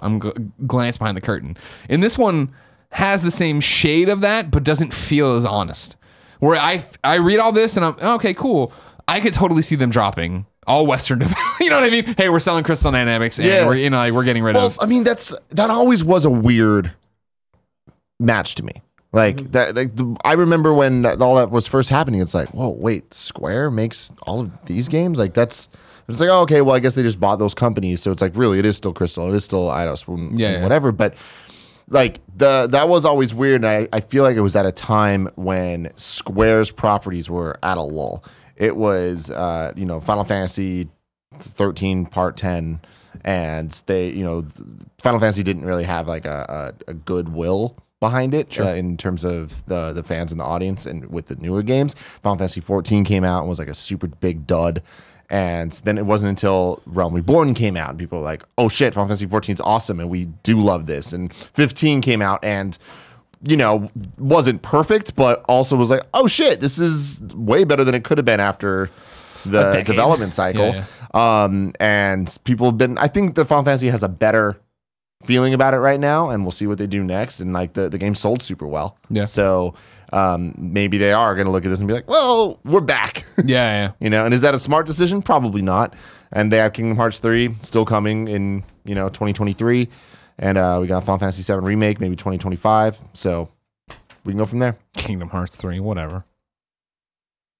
Speaker 1: glance behind the curtain. And this one has the same shade of that, but doesn't feel as honest. Where I read all this and I'm, okay, cool. I could totally see them dropping all Western, you know what I mean? Hey, we're selling Crystal Dynamics and we're getting rid of.
Speaker 2: I mean, that always was a weird match to me. Like that, I remember when all that was first happening. It's like, whoa, wait, Square makes all of these games? Like it's like, oh, okay, well, I guess they just bought those companies. So it's like, really, it is still Crystal, it is still Eidos, whatever. But like that was always weird. And I feel like it was at a time when Square's properties were at a lull. It was, Final Fantasy 13 Part 10, and they, Final Fantasy didn't really have like a goodwill behind it in terms of the fans and the audience. And with the newer games, Final Fantasy 14 came out and was like a super big dud. And then it wasn't until Realm Reborn came out and people were like, oh shit, Final Fantasy 14 is awesome and we do love this. And 15 came out and wasn't perfect, but also was like, oh shit, this is way better than it could have been after the development cycle. And people have been, I think the Final Fantasy has a better feeling about it right now, and we'll see what they do next. And like the game sold super well. So maybe they are going to look at this and be like, well, we're back. And is that a smart decision? Probably not. And they have Kingdom Hearts 3 still coming in 2023. And we got Final Fantasy 7 Remake, maybe 2025. So we can go from there.
Speaker 1: Kingdom Hearts 3, whatever.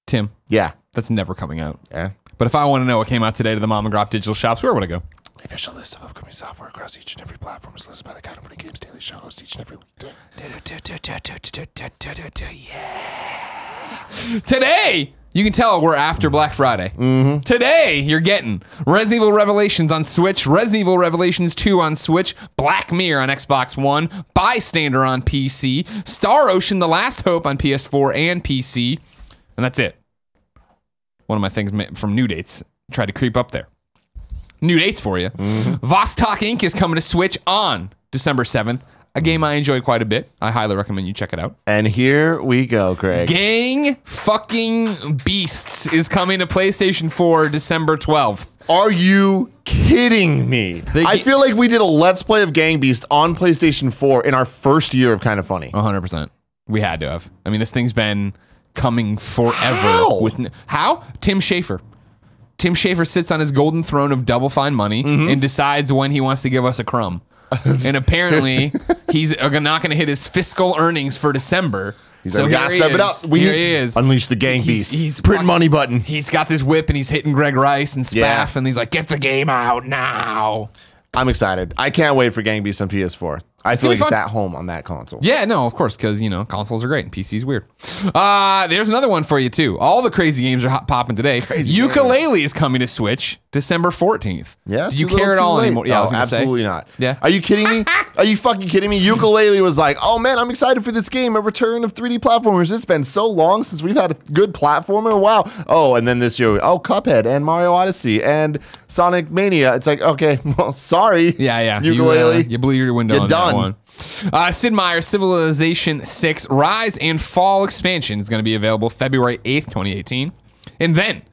Speaker 1: Tim.
Speaker 2: Yeah.
Speaker 1: That's never coming out.
Speaker 2: Yeah.
Speaker 1: But if I want to know what came out today to the Mom and Grop digital shops, where would I go?
Speaker 2: The official list of upcoming software across each and every platform is listed by the Kind of Funny Games Daily Show host each and every week.
Speaker 1: Yeah. Today, you can tell we're after Black Friday. Today, you're getting Resident Evil Revelations on Switch, Resident Evil Revelations 2 on Switch, Black Mirror on Xbox One, Bystander on PC, Star Ocean: The Last Hope on PS4 and PC, and that's it. One of my things from New Dates tried to creep up there. New dates for you. Vostok Inc. is coming to Switch on December 7th. A game I enjoy quite a bit. I highly recommend you check it out.
Speaker 2: And here we go, Craig.
Speaker 1: Gang fucking Beasts is coming to PlayStation 4 December 12th.
Speaker 2: Are you kidding me? I feel like we did a Let's Play of Gang Beast on PlayStation 4 in our first year of Kind of Funny.
Speaker 1: 100%. We had to have. I mean, this thing's been coming forever. How? Tim Schafer. Tim Schafer sits on his golden throne of Double Fine money and decides when he wants to give us a crumb. And apparently, he's not going to hit his fiscal earnings for December.
Speaker 2: So here he is. He is. Unleash the Gang Beast. He's print money button.
Speaker 1: He's got this whip and he's hitting Greg Rice and Spaff and he's like, get the game out now.
Speaker 2: I'm excited. I can't wait for Gang Beast on PS4. I feel like it's at home on that console.
Speaker 1: Yeah, no, of course, because, consoles are great and PC's weird. There's another one for you, too. All the crazy games are popping today. Ukulele is coming to Switch December 14th.
Speaker 2: Yeah.
Speaker 1: Do you care at all anymore?
Speaker 2: Yeah, absolutely not.
Speaker 1: Yeah.
Speaker 2: Are you kidding me? Are you fucking kidding me? Ukulele was like, oh, man, I'm excited for this game. A return of 3D platformers. It's been so long since we've had a good platformer. Wow. Oh, and then this year, Cuphead and Mario Odyssey and Sonic Mania. It's like, okay, well, sorry.
Speaker 1: Yeah.
Speaker 2: Ukulele.
Speaker 1: You blew your window on
Speaker 2: done.
Speaker 1: that one. Sid Meier's Civilization 6 Rise and Fall expansion is going to be available February 8th, 2018. And then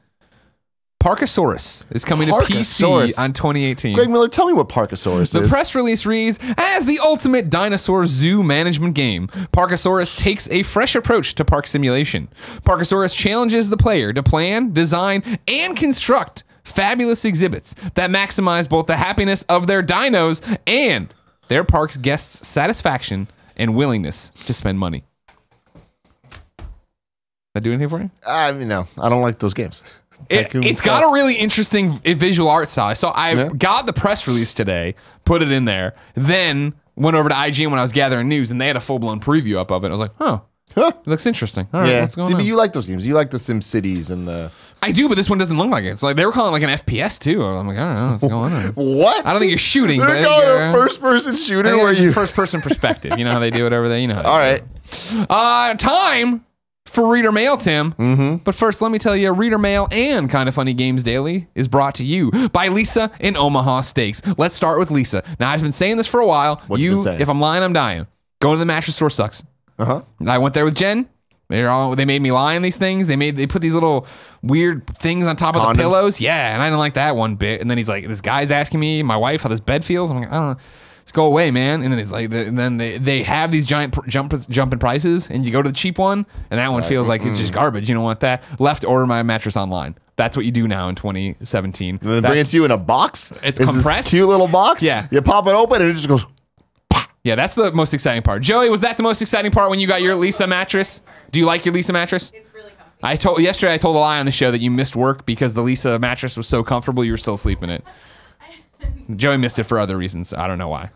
Speaker 1: Parkasaurus is coming to PC on 2018.
Speaker 2: Greg Miller, tell me what Parkasaurus is.
Speaker 1: The press release reads, as the ultimate dinosaur zoo management game, Parkasaurus takes a fresh approach to park simulation. Parkasaurus challenges the player to plan, design, and construct fabulous exhibits that maximize both the happiness of their dinos and their park's guests' satisfaction and willingness to spend money. That do anything for you?
Speaker 2: No, I don't like those games.
Speaker 1: It's got a really interesting visual art style. So I got the press release today, put it in there, then went over to IGN when I was gathering news, and they had a full-blown preview up of it. I was like, it looks interesting. All right, what's going on?
Speaker 2: But you like those games. You like the Sim Cities and the...
Speaker 1: I do, but this one doesn't look like it. It's like they were calling it like an FPS too. I'm like, I don't know what's going on.
Speaker 2: What?
Speaker 1: I don't think you're shooting.
Speaker 2: They're
Speaker 1: but
Speaker 2: calling it a first-person shooter where you...
Speaker 1: First-person perspective. You know how they do it over there? You know how
Speaker 2: All right.
Speaker 1: Time for Reader Mail, Tim. But first, let me tell you, Reader Mail and Kinda Funny Games Daily is brought to you by Lisa in Omaha Steaks. Let's start with Lisa. Now, I've been saying this for a while.
Speaker 2: What you been saying?
Speaker 1: If I'm lying, I'm dying. Going to the mattress store sucks. I went there with Jen. They made me lie on these things. They put these little weird things on top of the pillows. Yeah, and I didn't like that one bit. And then he's like, this guy's asking me, my wife, how this bed feels. I'm like, I don't know. Let's go away, man. And then it's like, and then they have these giant jumping prices, and you go to the cheap one, and that one feels like it's just garbage. You don't want that. Left, order my mattress online. That's what you do now in 2017.
Speaker 2: And they bring it to you in a box.
Speaker 1: It's compressed.
Speaker 2: This cute little box.
Speaker 1: Yeah.
Speaker 2: You pop it open, and it just goes.
Speaker 1: Yeah, that's the most exciting part. Joey, was that the most exciting part when you got your Lisa mattress? Do you like your Lisa mattress? It's really comfy. Yesterday I told a lie on the show that you missed work because the Lisa mattress was so comfortable you were still sleeping in it. Joey missed it for other reasons. I don't know why.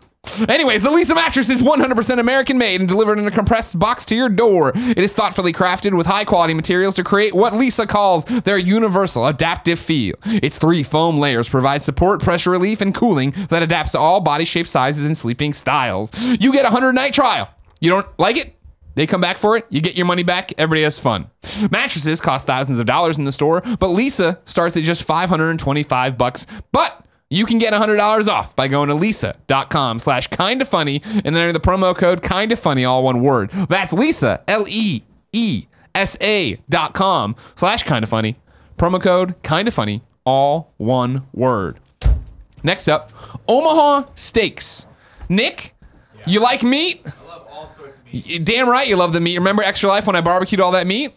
Speaker 1: Anyways, the Lisa mattress is 100% American made and delivered in a compressed box to your door. It is thoughtfully crafted with high quality materials to create what Lisa calls their universal adaptive feel. Its 3 foam layers provide support, pressure relief, and cooling that adapts to all body shape, sizes, and sleeping styles. You get a 100-night trial. You don't like it? They come back for it. You get your money back. Everybody has fun. Mattresses cost thousands of dollars in the store, but Lisa starts at just $525. But you can get $100 off by going to lisa.com/kindafunny and enter the promo code kindafunny, all one word. That's Lisa, LEESA.com/kindafunny. Promo code kindafunny, all one word. Next up, Omaha Steaks. Nick, you like meat?
Speaker 4: I love all sorts of meat.
Speaker 1: Damn right you love the meat. Remember Extra Life when I barbecued all that meat?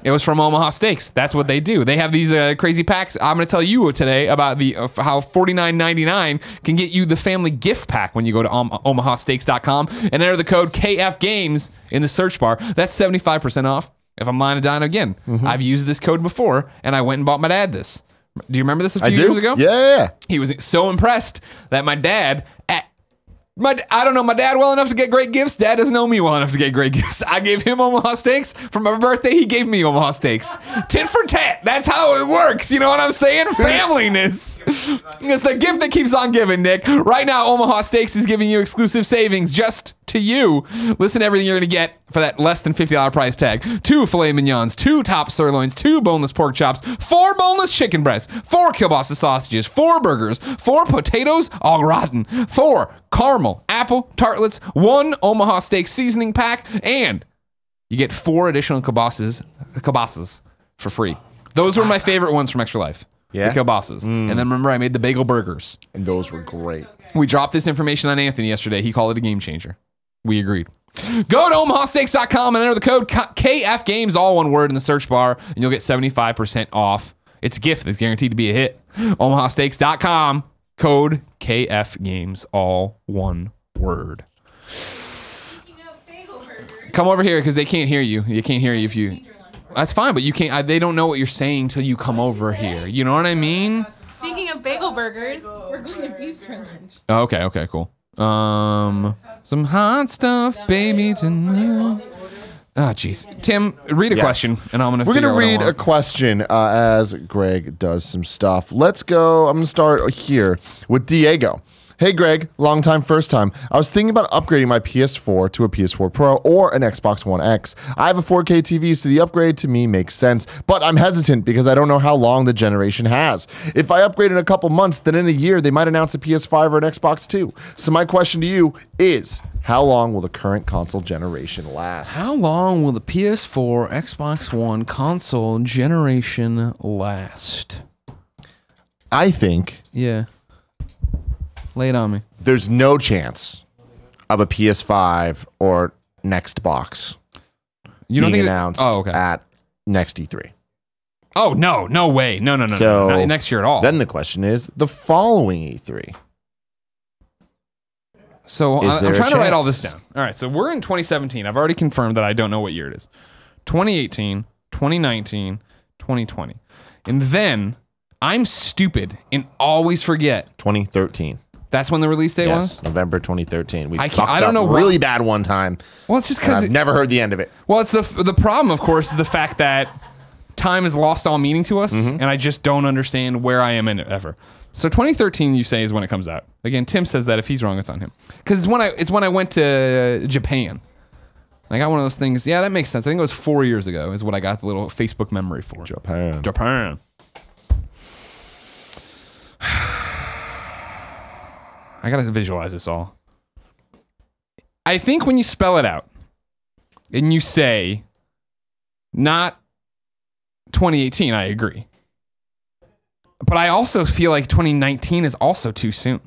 Speaker 1: It was from Omaha Steaks. That's what they do. They have these crazy packs. I'm going to tell you today about the how $49.99 can get you the family gift pack when you go to omahasteaks.com and enter the code KFGames in the search bar. That's 75% off. If I'm lying to dine again, I've used this code before, and I went and bought my dad this. Do you remember this a few years ago?
Speaker 2: Yeah.
Speaker 1: He was so impressed that my dad... I don't know my dad well enough to get great gifts. Dad doesn't know me well enough to get great gifts. I gave him Omaha Steaks. For my birthday, he gave me Omaha Steaks. Tit for tat. That's how it works. You know what I'm saying? Familyness. It's the gift that keeps on giving, Nick. Right now, Omaha Steaks is giving you exclusive savings just to you. Listen to everything you're going to get for that less than $50 price tag. 2 filet mignons, 2 top sirloins, 2 boneless pork chops, 4 boneless chicken breasts, 4 kielbasa sausages, 4 burgers, 4 potatoes au gratin, 4 caramel apple tartlets, 1 Omaha Steak seasoning pack, and you get 4 additional kielbasas for free. Those were my favorite ones from Extra Life.
Speaker 2: Yeah?
Speaker 1: The kielbasas. And then remember I made the bagel burgers.
Speaker 2: And those were great.
Speaker 1: We dropped this information on Anthony yesterday. He called it a game changer. We agreed. Go to omahasteaks.com and enter the code KFGames, all one word, in the search bar, and you'll get 75% off. It's a gift that's guaranteed to be a hit. omahasteaks.com, code KFGames, all one word. Come over here because they can't hear you. You can't hear you if you... That's fine, but you can't... They don't know what you're saying until you come over here. You know what I mean?
Speaker 5: Speaking of bagel burgers, we're going to Beef's for lunch.
Speaker 1: Okay, cool. Some hot stuff, baby, tonight. Oh, jeez. Tim, read a question, and I'm going to
Speaker 2: We're going to read a question as Greg does some stuff. Let's go. I'm going to start here with Diego. Hey Greg, long time, first time. I was thinking about upgrading my PS4 to a PS4 Pro or an Xbox One X. I have a 4K TV, so the upgrade to me makes sense, but I'm hesitant because I don't know how long the generation has. If I upgrade in a couple months, then in a year they might announce a PS5 or an Xbox 2. So my question to you is, how long will the current console generation last?
Speaker 1: How long will the PS4, Xbox One console generation last?
Speaker 2: I think
Speaker 1: Yeah. Lay it on me.
Speaker 2: there's no chance of a PS5 or next box
Speaker 1: You don't
Speaker 2: being
Speaker 1: think
Speaker 2: announced at next E3.
Speaker 1: Oh, no way. No.
Speaker 2: So
Speaker 1: Not next year at all.
Speaker 2: Then the question is the following E3.
Speaker 1: So
Speaker 2: Is there
Speaker 1: I'm
Speaker 2: a
Speaker 1: trying to write all this
Speaker 2: chance?
Speaker 1: down. All right, so we're in 2017. I've already confirmed that I don't know what year it is. 2018, 2019, 2020. And then I'm stupid and always forget.
Speaker 2: 2013.
Speaker 1: That's when the release date
Speaker 2: Yes,
Speaker 1: was?
Speaker 2: November 2013. We
Speaker 1: I
Speaker 2: fucked
Speaker 1: don't
Speaker 2: up
Speaker 1: know
Speaker 2: really bad one time.
Speaker 1: Well, it's just
Speaker 2: And
Speaker 1: because
Speaker 2: I've never heard the end of it.
Speaker 1: well, it's the problem, of course, is the fact that time has lost all meaning to us, and I just don't understand where I am in it ever. So 2013, you say, is when it comes out. Again, Tim says that if he's wrong, it's on him. Because it's when I went to Japan. I got one of those things. Yeah, that makes sense. I think it was 4 years ago is what I got the little Facebook memory for. Japan. I gotta visualize this all. I think when you spell it out and you say not 2018, I agree. But I also feel like 2019 is also too soon.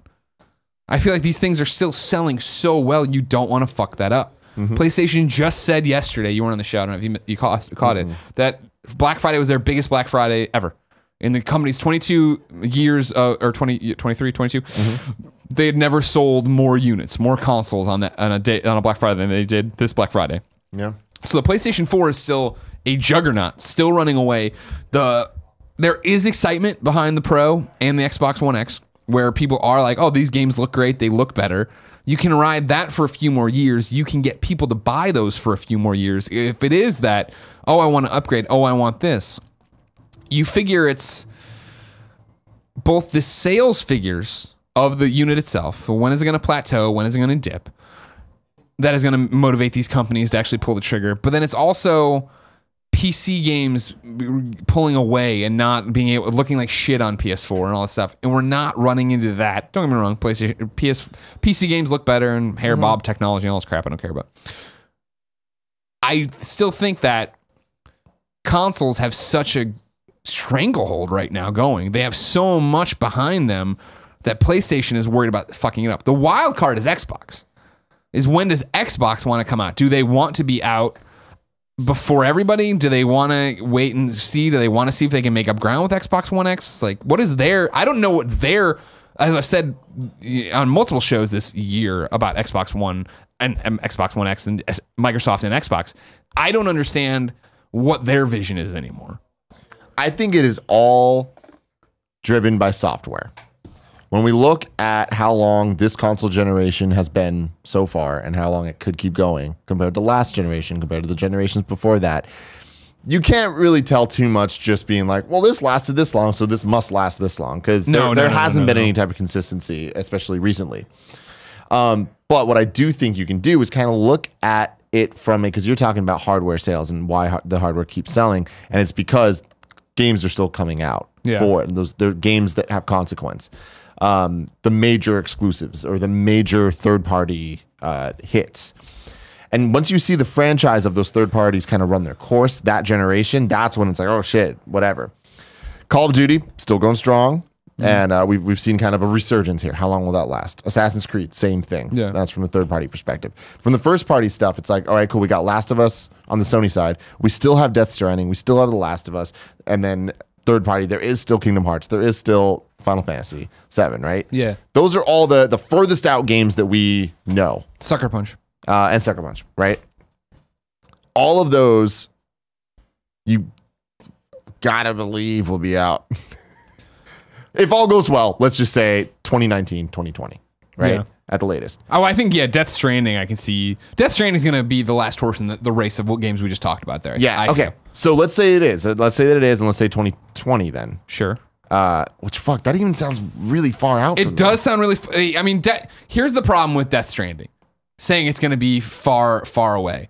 Speaker 1: I feel like these things are still selling so well, you don't want to fuck that up. PlayStation just said yesterday, you weren't on the show, I don't know if you caught it, that Black Friday was their biggest Black Friday ever. In the company's 22 years, or 23, 22, they had never sold more units, more consoles on a Black Friday than they did this Black Friday.
Speaker 2: Yeah.
Speaker 1: So the PlayStation 4 is still a juggernaut, still running away. There is excitement behind the Pro and the Xbox One X, where people are like, oh, these games look great, they look better. You can ride that for a few more years. You can get people to buy those for a few more years. If it is that, oh, I want to upgrade, oh, I want this. You figure it's both the sales figures of the unit itself. When is it going to plateau? When is it going to dip? That is going to motivate these companies to actually pull the trigger. But then it's also PC games pulling away and not being able, looking like shit on PS4 and all that stuff. And we're not running into that. Don't get me wrong. PC games look better and hair bob technology and all this crap I don't care about. I still think that consoles have such a stranglehold right now going. They have so much behind them that PlayStation is worried about fucking it up. The wild card is Xbox. Is when does Xbox want to come out? Do they want to be out before everybody? Do they want to wait and see? Do they want to see if they can make up ground with Xbox One X? Like, what is their... I don't know what their... As I've said on multiple shows this year about Xbox One and Xbox One X and Microsoft and Xbox, I don't understand what their vision is anymore.
Speaker 2: I think it is all driven by software. When we look at how long this console generation has been so far and how long it could keep going compared to last generation, compared to the generations before that, you can't really tell too much just being like, well, this lasted this long, so this must last this long, because there hasn't been any type of consistency, especially recently. But what I do think you can do is kind of look at it from it, because you're talking about hardware sales and why the hardware keeps selling, and it's because games are still coming out for it, and they're games that have consequence. The major exclusives or the major third-party hits. And once you see the franchise of those third parties kind of run their course that generation, that's when it's like, oh shit, whatever. Call of Duty, still going strong. And we've seen kind of a resurgence here. How long will that last? Assassin's Creed, same thing. Yeah. That's from a third-party perspective. From the first-party stuff, it's like, all right, cool, we got Last of Us on the Sony side. We still have Death Stranding. We still have The Last of Us. And then third-party, there is still Kingdom Hearts. There is still Final Fantasy 7, right?
Speaker 1: Yeah.
Speaker 2: Those are all the furthest out games that we know.
Speaker 1: Sucker Punch.
Speaker 2: And Sucker Punch, right? All of those, you gotta believe will be out. If all goes well, let's just say 2019, 2020, right? Yeah. At the latest.
Speaker 1: Oh, I think, yeah, Death Stranding, I can see. Death Stranding is going to be the last horse in the race of what games we just talked about there.
Speaker 2: Yeah, okay. So let's say it is. Let's say that it is, and let's say 2020 then.
Speaker 1: Sure.
Speaker 2: Which fuck, that even sounds really far out.
Speaker 1: It does sound really. I mean, here's the problem with Death Stranding, saying it's going to be far, far away.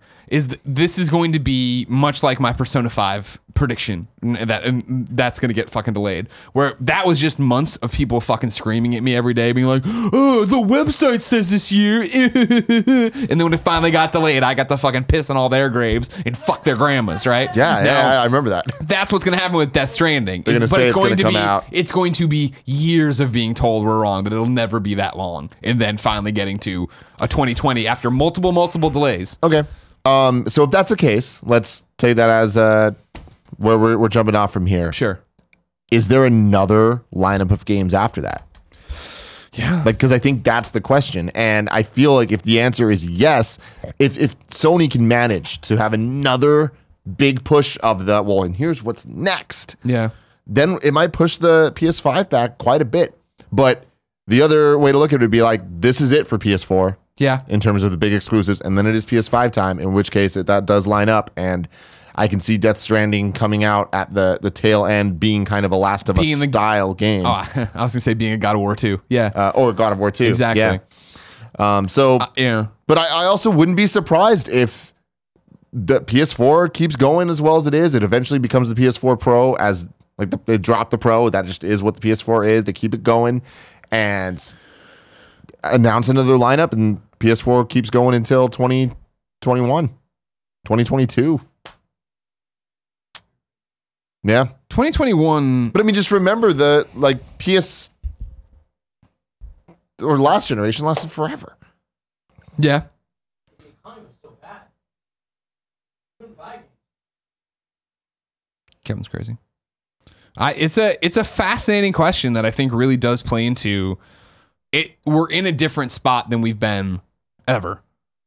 Speaker 1: This is going to be much like my Persona 5 prediction that's going to get fucking delayed. Where that was just months of people fucking screaming at me every day, being like, "Oh, the website says this year," and then when it finally got delayed, I got to fucking piss on all their graves and fuck their grandmas, right?
Speaker 2: Yeah, I remember that.
Speaker 1: That's what's going to happen with Death Stranding.
Speaker 2: They're going to say it's going to come out.
Speaker 1: It's going to be years of being told we're wrong, that it'll never be that long, and then finally getting to a 2020 after multiple delays.
Speaker 2: Okay. So if that's the case, let's take that as where we're jumping off from here.
Speaker 1: Sure.
Speaker 2: Is there another lineup of games after that?
Speaker 1: Yeah.
Speaker 2: Like, because I think that's the question. And I feel like if the answer is yes, if Sony can manage to have another big push of and here's what's next.
Speaker 1: Yeah.
Speaker 2: Then it might push the PS5 back quite a bit. But the other way to look at it would be like, this is it for PS4.
Speaker 1: Yeah.
Speaker 2: In terms of the big exclusives, and then it is PS5 time, in which case that does line up, and I can see Death Stranding coming out at the tail end, being kind of a Last of Us style game.
Speaker 1: Oh, I was gonna say being a God of War 2. Yeah.
Speaker 2: Or God of War 2.
Speaker 1: Exactly.
Speaker 2: Yeah.
Speaker 1: Yeah.
Speaker 2: But I also wouldn't be surprised if the PS4 keeps going as well as it is. It eventually becomes the PS4 Pro, as like they drop the Pro. That just is what the PS4 is. They keep it going and announce another lineup, and PS4 keeps going until 2021, 2022. Yeah.
Speaker 1: 2021.
Speaker 2: But I mean, just remember the PS or last generation lasted forever.
Speaker 1: Yeah. Kevin's crazy. It's a fascinating question that I think really does play into it. We're in a different spot than we've been ever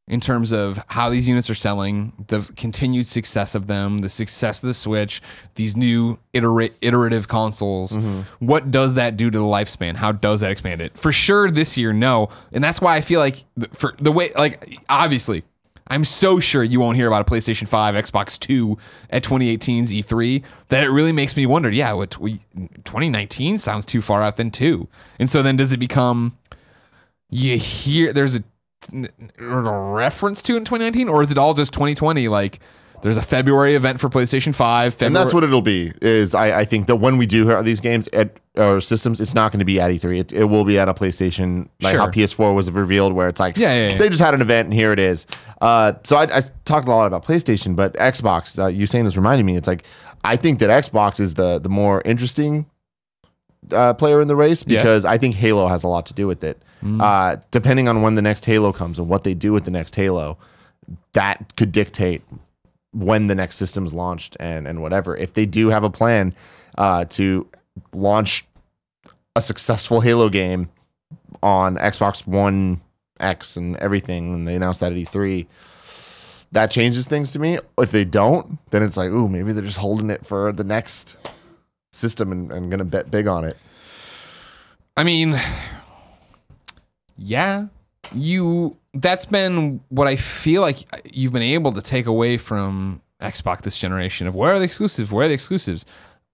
Speaker 1: in terms of how these units are selling, the continued success of them, the success of the Switch, these new iterative consoles. Mm-hmm. What does that do to the lifespan? How does that expand it? For sure this year, no. And that's why I feel like for the way, like, obviously, I'm so sure you won't hear about a PlayStation 5, Xbox 2 at 2018's E3, that it really makes me wonder, 2019 sounds too far out then too. And so then does it become, you hear there's a reference to in 2019, or is it all just 2020? Like there's a February event for PlayStation 5.
Speaker 2: And that's what it'll be, is I think that when we do hear these games at our systems, it's not going to be at E3. It will be at a PlayStation, like how PS4 was revealed, where it's like, they just had an event and here it is. So I talked a lot about PlayStation, but Xbox, you saying this reminded me, it's like, I think that Xbox is the more interesting player in the race, because I think Halo has a lot to do with it. Depending on when the next Halo comes and what they do with the next Halo, that could dictate when the next system's launched and whatever. If they do have a plan to launch a successful Halo game on Xbox One X and everything, and they announced that at E3, that changes things to me. If they don't, then it's like, ooh, maybe they're just holding it for the next system and gonna bet big on it.
Speaker 1: I mean, yeah, that's been what I feel like you've been able to take away from Xbox this generation of where are the exclusives? Where are the exclusives?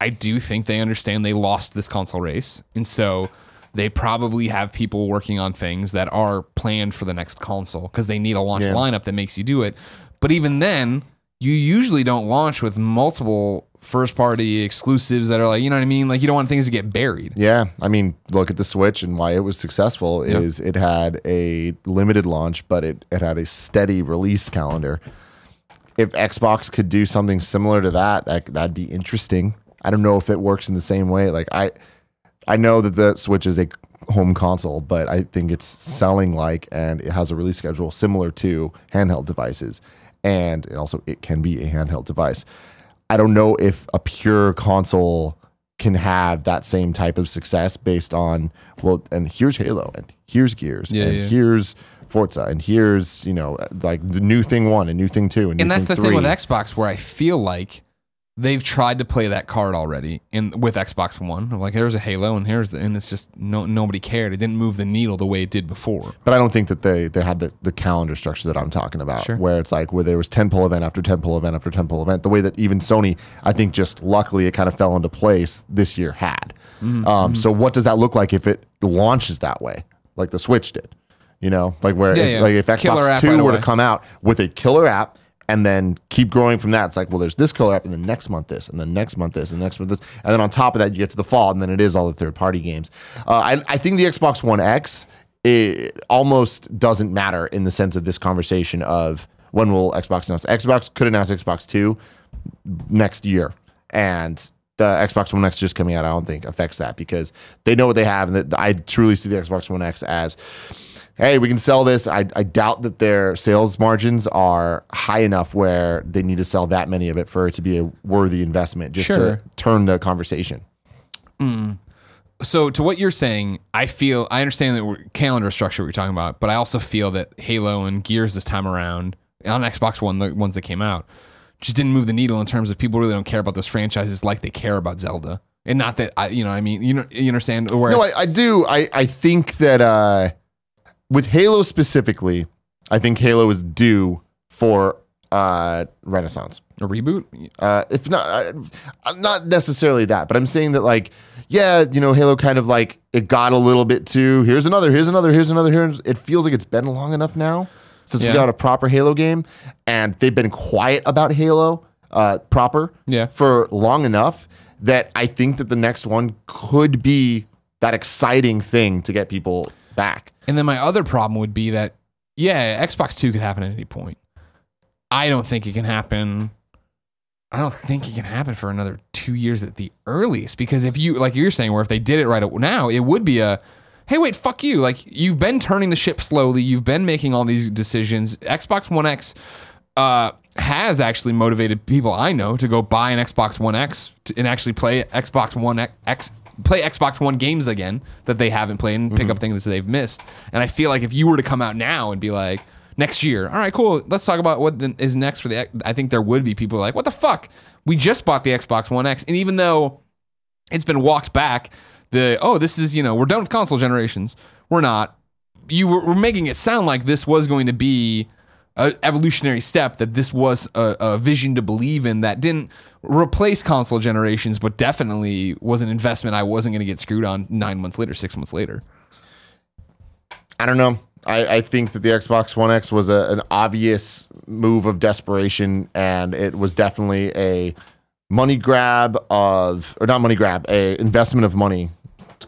Speaker 1: I do think they understand they lost this console race. And so they probably have people working on things that are planned for the next console because they need a launch lineup that makes you do it. But even then, you usually don't launch with multiple first-party exclusives that are like, you know what I mean? Like, you don't want things to get buried.
Speaker 2: Yeah. I mean, look at the Switch, and why it was successful is it had a limited launch, but it had a steady release calendar. If Xbox could do something similar to that'd be interesting. I don't know if it works in the same way. Like, I know that the Switch is a home console, but I think it's selling and it has a release schedule similar to handheld devices. And it can be a handheld device. I don't know if a pure console can have that same type of success based on, and here's Halo, and here's Gears, here's Forza, and here's, like the new thing 1 and new thing 2 and new
Speaker 1: that's
Speaker 2: thing
Speaker 1: the
Speaker 2: 3.
Speaker 1: thing with Xbox, where I feel like they've tried to play that card already with Xbox One. Like, here's a Halo, and and it's just nobody cared. It didn't move the needle the way it did before.
Speaker 2: But I don't think that they had the calendar structure that I'm talking about, where it's like where there was 10-pull event after 10-pull event after 10-pull event. The way that even Sony, I think, just luckily it kind of fell into place this year had. So what does that look like if it launches that way, like the Switch did? You know, like where like if Xbox 2 were to come out with a killer app and then keep growing from that, it's like, well, there's this killer app, and then next month this, and then next month this, and next month this, and then on top of that, you get to the fall, and then it is all the third-party games. I think the Xbox One X, it almost doesn't matter in the sense of this conversation of when will Xbox announce. Xbox could announce Xbox 2 next year, and the Xbox One X just coming out, I don't think affects that because they know what they have, and I truly see the Xbox One X as, hey, we can sell this. I doubt that their sales margins are high enough where they need to sell that many of it for it to be a worthy investment just to turn the conversation.
Speaker 1: So to what you're saying, I understand that calendar structure we're talking about, but I also feel that Halo and Gears this time around on Xbox One, the ones that came out, just didn't move the needle in terms of people really don't care about those franchises like they care about Zelda. And not that, you understand? Where
Speaker 2: no, I do. I think that... with Halo specifically, I think Halo is due for Renaissance.
Speaker 1: A reboot?
Speaker 2: If not necessarily that, but I'm saying that like, yeah, Halo kind of like it got a little bit too. Here's another. It feels like it's been long enough now since we got a proper Halo game, and they've been quiet about Halo proper for long enough that I think that the next one could be that exciting thing to get people back.
Speaker 1: And then my other problem would be that, Xbox 2 could happen at any point. I don't think it can happen for another 2 years at the earliest. Because if you, like you're saying, where if they did it right now, it would be hey, wait, fuck you. Like, you've been turning the ship slowly. You've been making all these decisions. Xbox One X has actually motivated people I know to go buy an Xbox One X and actually play Xbox One X. Play Xbox One games again that they haven't played and pick up things that they've missed. And I feel like if you were to come out now and be like, next year, all right, cool, let's talk about what is next for I think there would be people like, what the fuck? We just bought the Xbox One X. And even though it's been walked back, this is, we're done with console generations. We're not. We're making it sound like this was going to be an evolutionary step, that this was a vision to believe in that didn't replace console generations, but definitely was an investment I wasn't going to get screwed on 9 months later, 6 months later.
Speaker 2: I don't know. I think that the Xbox One X was an obvious move of desperation, and it was definitely a money grab a investment of money,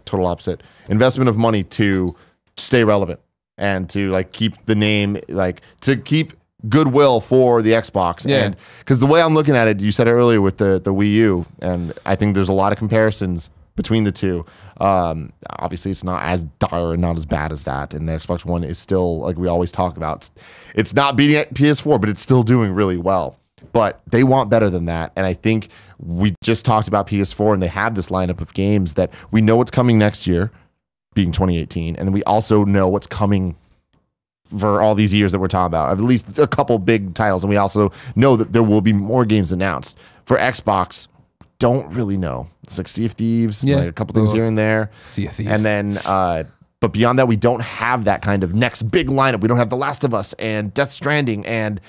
Speaker 2: total opposite, investment of money to stay relevant and to like keep the name, like to keep goodwill for the Xbox. And because the way I'm looking at it, you said it earlier with the Wii U, and I think there's a lot of comparisons between the two. Obviously it's not as dire and not as bad as that, and the Xbox One is still, like we always talk about, it's not beating PS4, but it's still doing really well. But they want better than that, and I think we just talked about PS4, and they have this lineup of games that we know what's coming next year, being 2018, and then we also know what's coming for all these years that we're talking about, at least a couple big titles, and we also know that there will be more games announced. For Xbox, don't really know. It's like Sea of Thieves, like a couple things here and there.
Speaker 1: Sea of Thieves.
Speaker 2: And then, but beyond that, we don't have that kind of next big lineup. We don't have The Last of Us and Death Stranding and,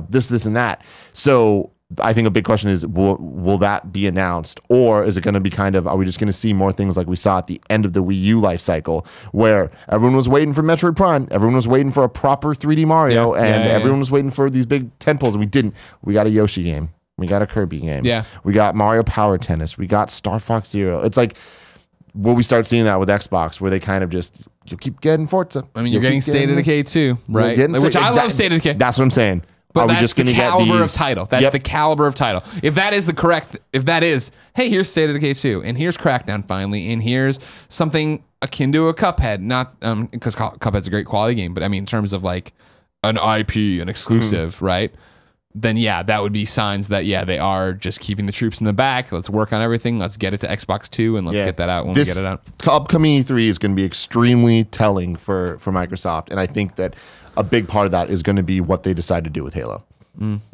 Speaker 2: this, and that. So I think a big question is, will that be announced? Or is it going to be kind of, are we just going to see more things like we saw at the end of the Wii U life cycle, where everyone was waiting for Metroid Prime, everyone was waiting for a proper 3D Mario, and everyone was waiting for these big tentpoles, and we didn't. We got a Yoshi game. We got a Kirby game.
Speaker 1: Yeah.
Speaker 2: We got Mario Power Tennis. We got Star Fox Zero. It's like, will we start seeing that with Xbox, where they kind of just, you'll keep getting Forza.
Speaker 1: I mean, you're getting State of Decay too, right? Which I love State of Decay.
Speaker 2: That's what I'm saying.
Speaker 1: But that's the caliber of title. That's the caliber of title. If that is hey, here's State of Decay 2, and here's Crackdown finally, and here's something akin to a Cuphead, not because Cuphead's a great quality game, but I mean in terms of like an IP, an exclusive, right? Then that would be signs that they are just keeping the troops in the back. Let's work on everything. Let's get it to Xbox 2, and let's get that out when we get it out.
Speaker 2: Upcoming E3 is going to be extremely telling for Microsoft, and I think that a big part of that is going to be what they decide to do with Halo.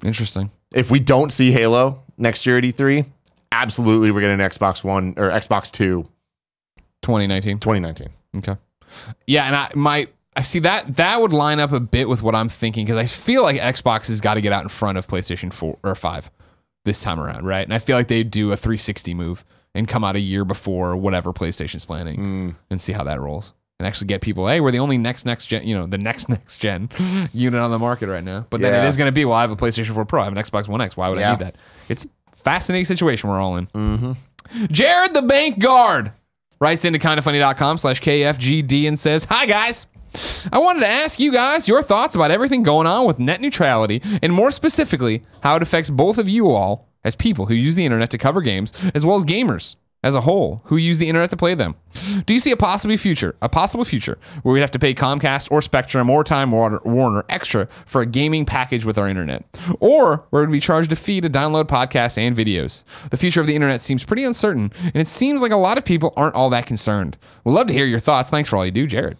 Speaker 1: Interesting.
Speaker 2: If we don't see Halo next year at E3, absolutely we're getting an Xbox One or Xbox 2
Speaker 1: 2019.
Speaker 2: 2019.
Speaker 1: Okay. Yeah, and I see that would line up a bit with what I'm thinking, because I feel like Xbox has got to get out in front of PlayStation 4 or 5 this time around, right? And I feel like they do a 360 move and come out a year before whatever PlayStation's planning and see how that rolls. And actually get people, hey, we're the only next gen, the next gen unit on the market right now. But then it is going to be, well, I have a PlayStation 4 Pro, I have an Xbox One X. Why would I need that? It's a fascinating situation we're all in. Jared the Bank Guard writes into kindafunny.com/KFGD and says, hi, guys. I wanted to ask you guys your thoughts about everything going on with net neutrality, and more specifically, how it affects both of you all as people who use the internet to cover games, as well as gamers as a whole who use the internet to play them. Do you see a possible future where we'd have to pay Comcast or Spectrum or Time Warner extra for a gaming package with our internet? Or where we'd be charged a fee to download podcasts and videos? The future of the internet seems pretty uncertain, and it seems like a lot of people aren't all that concerned. We'd love to hear your thoughts. Thanks for all you do, Jared.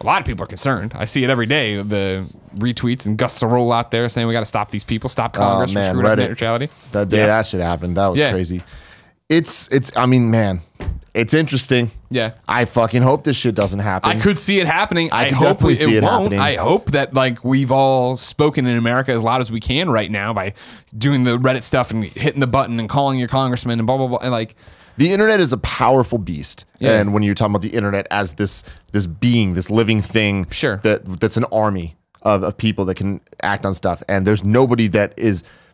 Speaker 1: A lot of people are concerned. I see it every day. The retweets and gusts of roll out there saying we got to stop these people, stop Congress from screwing up net neutrality.
Speaker 2: That day that shit happened, that was crazy. I mean, man, it's interesting.
Speaker 1: Yeah.
Speaker 2: I fucking hope this shit doesn't happen.
Speaker 1: I could see it happening.
Speaker 2: I
Speaker 1: hope
Speaker 2: definitely see it
Speaker 1: won't.
Speaker 2: happening.
Speaker 1: I hope that we've all spoken in America as loud as we can right now by doing the Reddit stuff and hitting the button and calling your congressman and blah, blah, blah. And
Speaker 2: the internet is a powerful beast. Yeah. And when you're talking about the internet as this being, this living thing, that's an army of people that can act on stuff. And there's nobody that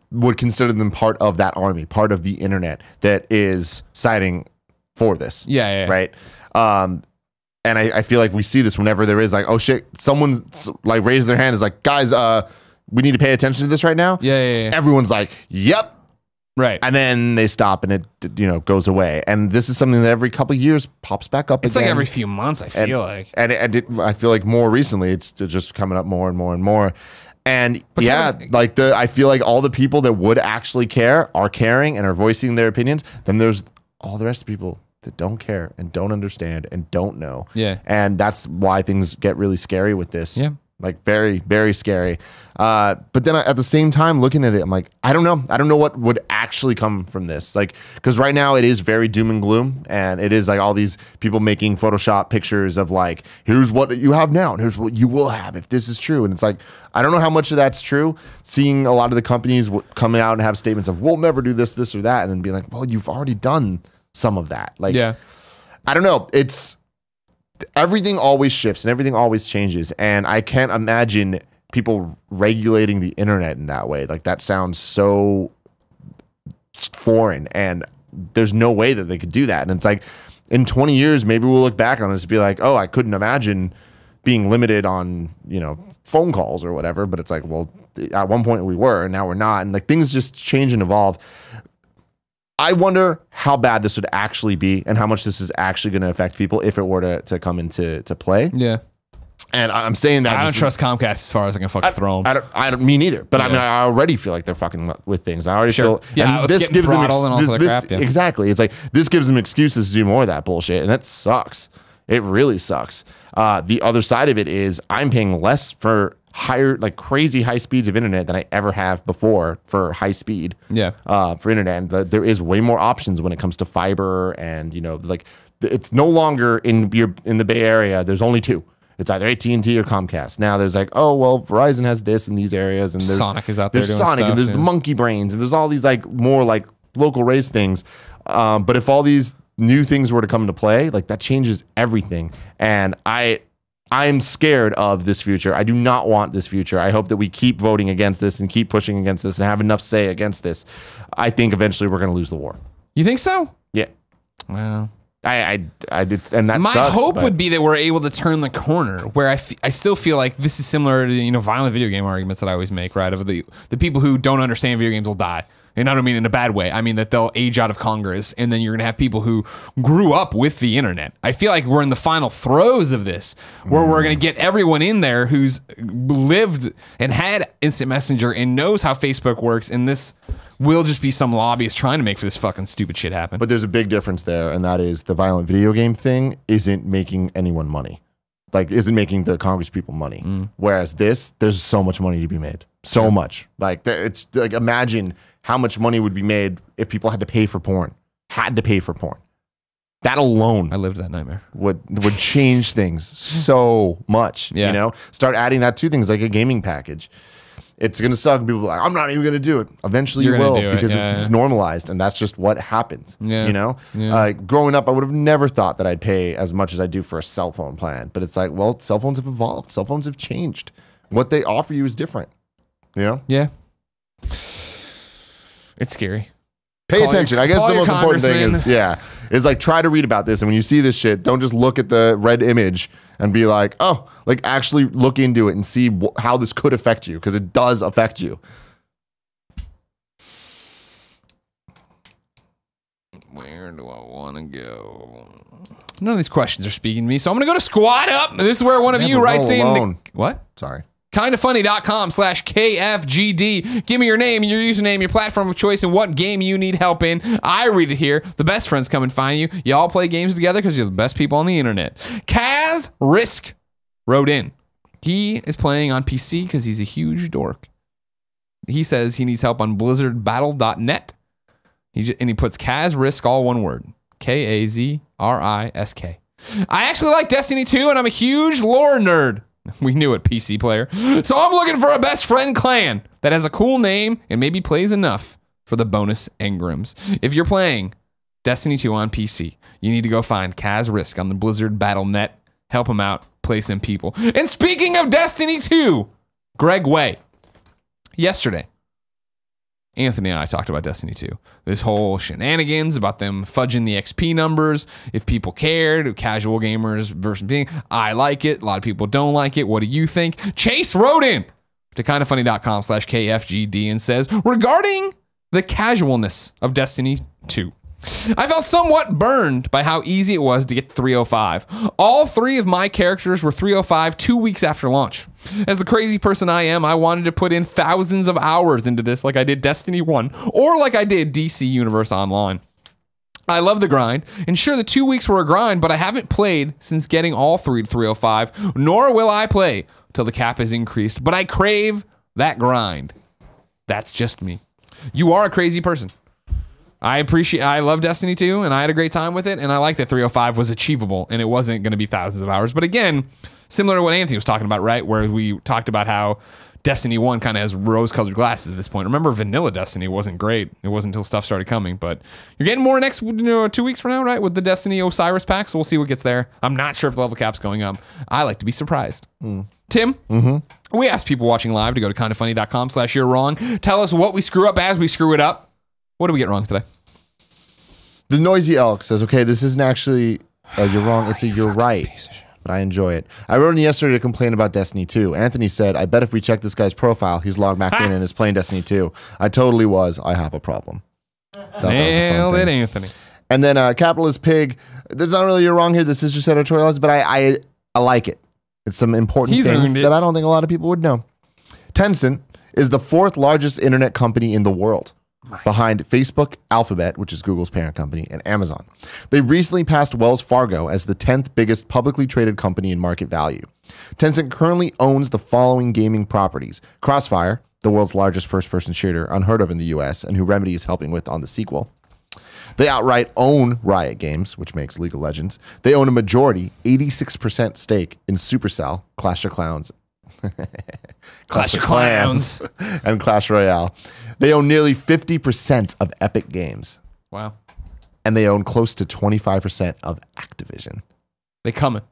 Speaker 2: would consider them part of that army, part of the internet that is siding for this.
Speaker 1: Yeah.
Speaker 2: Right. And I feel like we see this whenever there is oh shit, someone raises their hand, is like, guys, we need to pay attention to this right now.
Speaker 1: Yeah.
Speaker 2: Everyone's like, yep.
Speaker 1: Right.
Speaker 2: And then they stop and it goes away. And this is something that every couple of years pops back up
Speaker 1: again. It's like every few months, I feel like.
Speaker 2: And I feel like more recently it's just coming up more and more and more. And I feel like all the people that would actually care are caring and are voicing their opinions. Then there's all the rest of the people that don't care and don't understand and don't know.
Speaker 1: Yeah.
Speaker 2: And that's why things get really scary with this.
Speaker 1: Yeah.
Speaker 2: Very, very scary. But then at the same time, looking at it, I'm like, I don't know. I don't know what would actually come from this. Because right now it is very doom and gloom. And it is all these people making Photoshop pictures of here's what you have now and here's what you will have if this is true. And it's I don't know how much of that's true. Seeing a lot of the companies come out and have statements of, we'll never do this, this, or that. And then being like, well, you've already done some of that. I don't know. Everything always shifts and everything always changes. And I can't imagine people regulating the internet in that way. That sounds so foreign, and there's no way that they could do that. And it's in 20 years, maybe we'll look back on this and be like, oh, I couldn't imagine being limited on, phone calls or whatever. But it's well, at one point we were, and now we're not. And things just change and evolve. I wonder how bad this would actually be and how much this is actually going to affect people if it were to come into play.
Speaker 1: Yeah.
Speaker 2: And I'm saying that
Speaker 1: I don't trust Comcast as far as I can fucking throw them.
Speaker 2: I don't, me neither. But I already feel like they're fucking with things. I already feel.
Speaker 1: Yeah,
Speaker 2: and this gives them
Speaker 1: crap. Yeah.
Speaker 2: Exactly. It's this gives them excuses to do more of that bullshit, and that sucks. It really sucks. The other side of it is I'm paying less for crazy high speeds of internet than I ever have before for high speed. Yeah. For internet, and there is way more options when it comes to fiber, and it's no longer in the Bay Area. There's only two. It's either AT&T or Comcast. Now there's Verizon has this in these areas, and there's
Speaker 1: Sonic is out there.
Speaker 2: There's Sonic, and there's the Monkey Brains, and there's all these more local race things. But if all these new things were to come into play, that changes everything. And I'm scared of this future. I do not want this future. I hope that we keep voting against this and keep pushing against this and have enough say against this. I think eventually we're going to lose the war.
Speaker 1: You think so?
Speaker 2: Yeah.
Speaker 1: Well,
Speaker 2: I did, and that
Speaker 1: my
Speaker 2: sucks,
Speaker 1: hope would be that we're able to turn the corner where I still feel like this is similar to violent video game arguments that I always make, right? Of the people who don't understand video games will die. And I don't mean in a bad way. I mean that they'll age out of Congress, and then you're going to have people who grew up with the internet. I feel like we're in the final throes of this, where we're going to get everyone in there who's lived and had instant messenger and knows how Facebook works, and this will just be some lobbyist trying to make for this fucking stupid shit happen.
Speaker 2: But there's a big difference there, and that is the violent video game thing isn't making anyone money. Isn't making the Congress people money. Whereas there's so much money to be made. So much. It's imagine how much money would be made if people had to pay for porn. Had to pay for porn. That alone
Speaker 1: I lived that nightmare.
Speaker 2: would change things so much.
Speaker 1: Yeah.
Speaker 2: You know, start adding that to things like a gaming package. It's gonna suck. People are like, I'm not even gonna do it. Eventually,
Speaker 1: You're
Speaker 2: you
Speaker 1: gonna
Speaker 2: will
Speaker 1: do it.
Speaker 2: because
Speaker 1: Yeah,
Speaker 2: it's
Speaker 1: yeah.
Speaker 2: normalized, and that's just what happens.
Speaker 1: Yeah.
Speaker 2: You know,
Speaker 1: Yeah.
Speaker 2: growing up, I would have never thought that I'd pay as much as I do for a cell phone plan. But it's like, well, cell phones have evolved. Cell phones have changed. What they offer you is different. You know,
Speaker 1: Yeah. It's scary.
Speaker 2: pay
Speaker 1: Call
Speaker 2: attention.
Speaker 1: your-
Speaker 2: I guess
Speaker 1: call
Speaker 2: the
Speaker 1: your
Speaker 2: most important thing
Speaker 1: congressman.
Speaker 2: is like try to read about this, and when you see this shit, don't just look at the red image and be like, oh, like actually look into it and see how this could affect you, because it does affect you.
Speaker 1: Where do I want to go? None of these questions are speaking to me, so I'm going to go to Squad Up. This is where one of you
Speaker 2: Never
Speaker 1: writes
Speaker 2: go
Speaker 1: in.
Speaker 2: alone.
Speaker 1: What?
Speaker 2: Sorry.
Speaker 1: kindafunny.com/KFGD. Give me your name, your username, your platform of choice, and what game you need help in. I read it here. The best friends come and find you. You all play games together because you're the best people on the internet. Kaz Risk wrote in. He is playing on PC because he's a huge dork. He says he needs help on blizzardbattle.net. And he puts Kaz Risk, all one word. Kazrisk. I actually like Destiny 2, and I'm a huge lore nerd. We knew it, PC player. So I'm looking for a best friend clan that has a cool name and maybe plays enough for the bonus engrams. If you're playing Destiny 2 on PC, you need to go find Kaz Risk on the Blizzard Battle.net. Help him out, play some people. And speaking of Destiny 2, Greg Way. Yesterday, Anthony and I talked about Destiny 2. This whole shenanigans about them fudging the XP numbers. If people cared, casual gamers versus being, I like it. A lot of people don't like it. What do you think? Chase wrote in to kindafunny.com/KFGD and says, regarding the casualness of Destiny 2, I felt somewhat burned by how easy it was to get 305. All three of my characters were 305 2 weeks after launch. As the crazy person I am, I wanted to put in thousands of hours into this like I did Destiny 1 or like I did DC Universe Online. I love the grind, and sure, the 2 weeks were a grind, but I haven't played since getting all three to 305, nor will I play till the cap is increased, but I crave that grind. That's just me. You are a crazy person. I love Destiny 2, and I had a great time with it, and I like that 305 was achievable, and it wasn't going to be thousands of hours. But again, similar to what Anthony was talking about, right, where we talked about how Destiny 1 kind of has rose-colored glasses at this point. Remember, vanilla Destiny wasn't great. It wasn't until stuff started coming, but you're getting more next 2 weeks from now, right, with the Destiny Osiris pack, so we'll see what gets there. I'm not sure if the level cap's going up. I like to be surprised. Tim? We asked people watching live to go to kindafunny.com/you're wrong. Tell us what we screw up as we screw it up. What did we get wrong today?
Speaker 2: The Noisy Elk says, okay, this isn't actually you're wrong. It's a you're right. But I enjoy it. I wrote in yesterday to complain about Destiny 2. Anthony said, I bet if we check this guy's profile, he's logged back in and is playing Destiny 2. I totally was. I have a problem.
Speaker 1: Nailed it, Anthony.
Speaker 2: And then Capitalist Pig, there's not really you're wrong here. This is just editorialized, but I like it. It's some important things that I don't think a lot of people would know. Tencent is the 4th largest internet company in the world, behind Facebook, Alphabet, which is Google's parent company, and Amazon. They recently passed Wells Fargo as the 10th biggest publicly traded company in market value. Tencent currently owns the following gaming properties: Crossfire, the world's largest first-person shooter, unheard of in the US, and who Remedy is helping with on the sequel. They outright own Riot Games, which makes League of Legends. They own a majority, 86% stake in Supercell, Clash of Clans, and Clash Royale. They own nearly 50% of Epic Games.
Speaker 1: Wow.
Speaker 2: And they own close to 25% of Activision.
Speaker 1: They coming.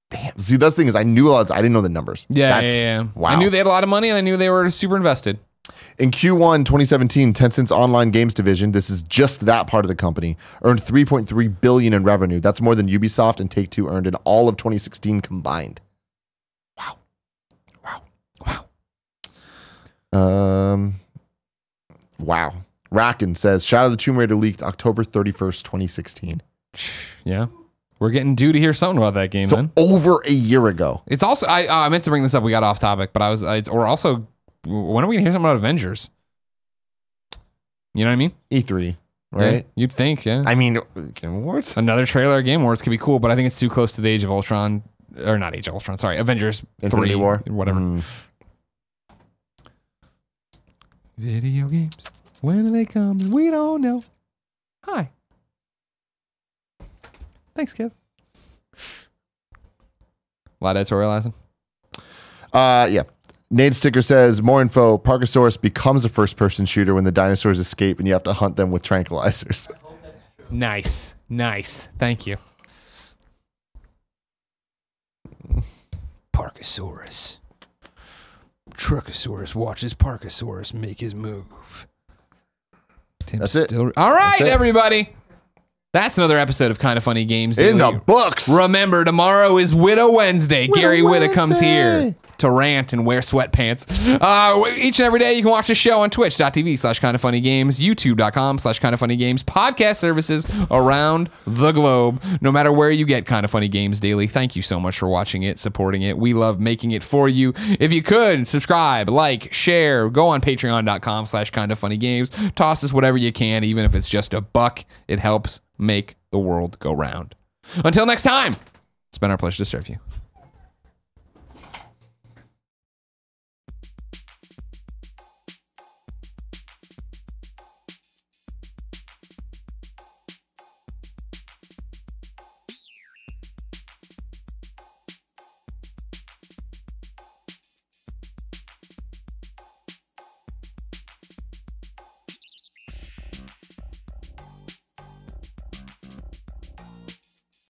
Speaker 2: Damn. See, that's the thing is I knew a lot. I didn't know the numbers.
Speaker 1: Yeah.
Speaker 2: Wow.
Speaker 1: I knew they had a lot of money, and I knew they were super invested.
Speaker 2: In Q1 2017, Tencent's online games division, this is just that part of the company, earned $3.3 billion in revenue. That's more than Ubisoft and Take-Two earned in all of 2016 combined. Wow. Wow. Racken says, Shadow of the Tomb Raider leaked October 31st, 2016.
Speaker 1: Yeah. We're getting due to hear something about that game,
Speaker 2: So
Speaker 1: then.
Speaker 2: over a year ago.
Speaker 1: It's also, I meant to bring this up. We got off topic, but we're also, when are we going to hear something about Avengers? You know what I mean?
Speaker 2: E3, right?
Speaker 1: Yeah, you'd think, yeah.
Speaker 2: I mean, Game Awards?
Speaker 1: Another trailer at Game Awards could be cool, but I think it's too close to the Age of Ultron, or not Age of Ultron, sorry, Avengers
Speaker 2: Infinity
Speaker 1: 3,
Speaker 2: War?
Speaker 1: whatever. Video games. When are they coming? We don't know. Hi. Thanks, Kev. A lot of editorializing.
Speaker 2: Yeah. Nate Sticker says, more info. Parkosaurus becomes a first-person shooter when the dinosaurs escape and you have to hunt them with tranquilizers.
Speaker 1: Nice. Nice. Thank you. Parkosaurus. Truckosaurus watches Parkosaurus make his move. Tim's
Speaker 2: That's it.
Speaker 1: All right,
Speaker 2: That's it.
Speaker 1: everybody. That's another episode of Kind of Funny Games
Speaker 2: In
Speaker 1: Daily.
Speaker 2: the books.
Speaker 1: Remember, tomorrow is Whitta Wednesday. Gary Whitta comes here to rant and wear sweatpants. Each and every day, you can watch the show on twitch.tv/kindoffunnygames, youtube.com/kindoffunnygames, podcast services around the globe. No matter where you get Kind of Funny Games Daily, thank you so much for watching it, supporting it. We love making it for you. If you could, subscribe, like, share, go on patreon.com/kindoffunnygames. Toss us whatever you can, even if it's just $1. It helps make the world go round. Until next time, it's been our pleasure to serve you.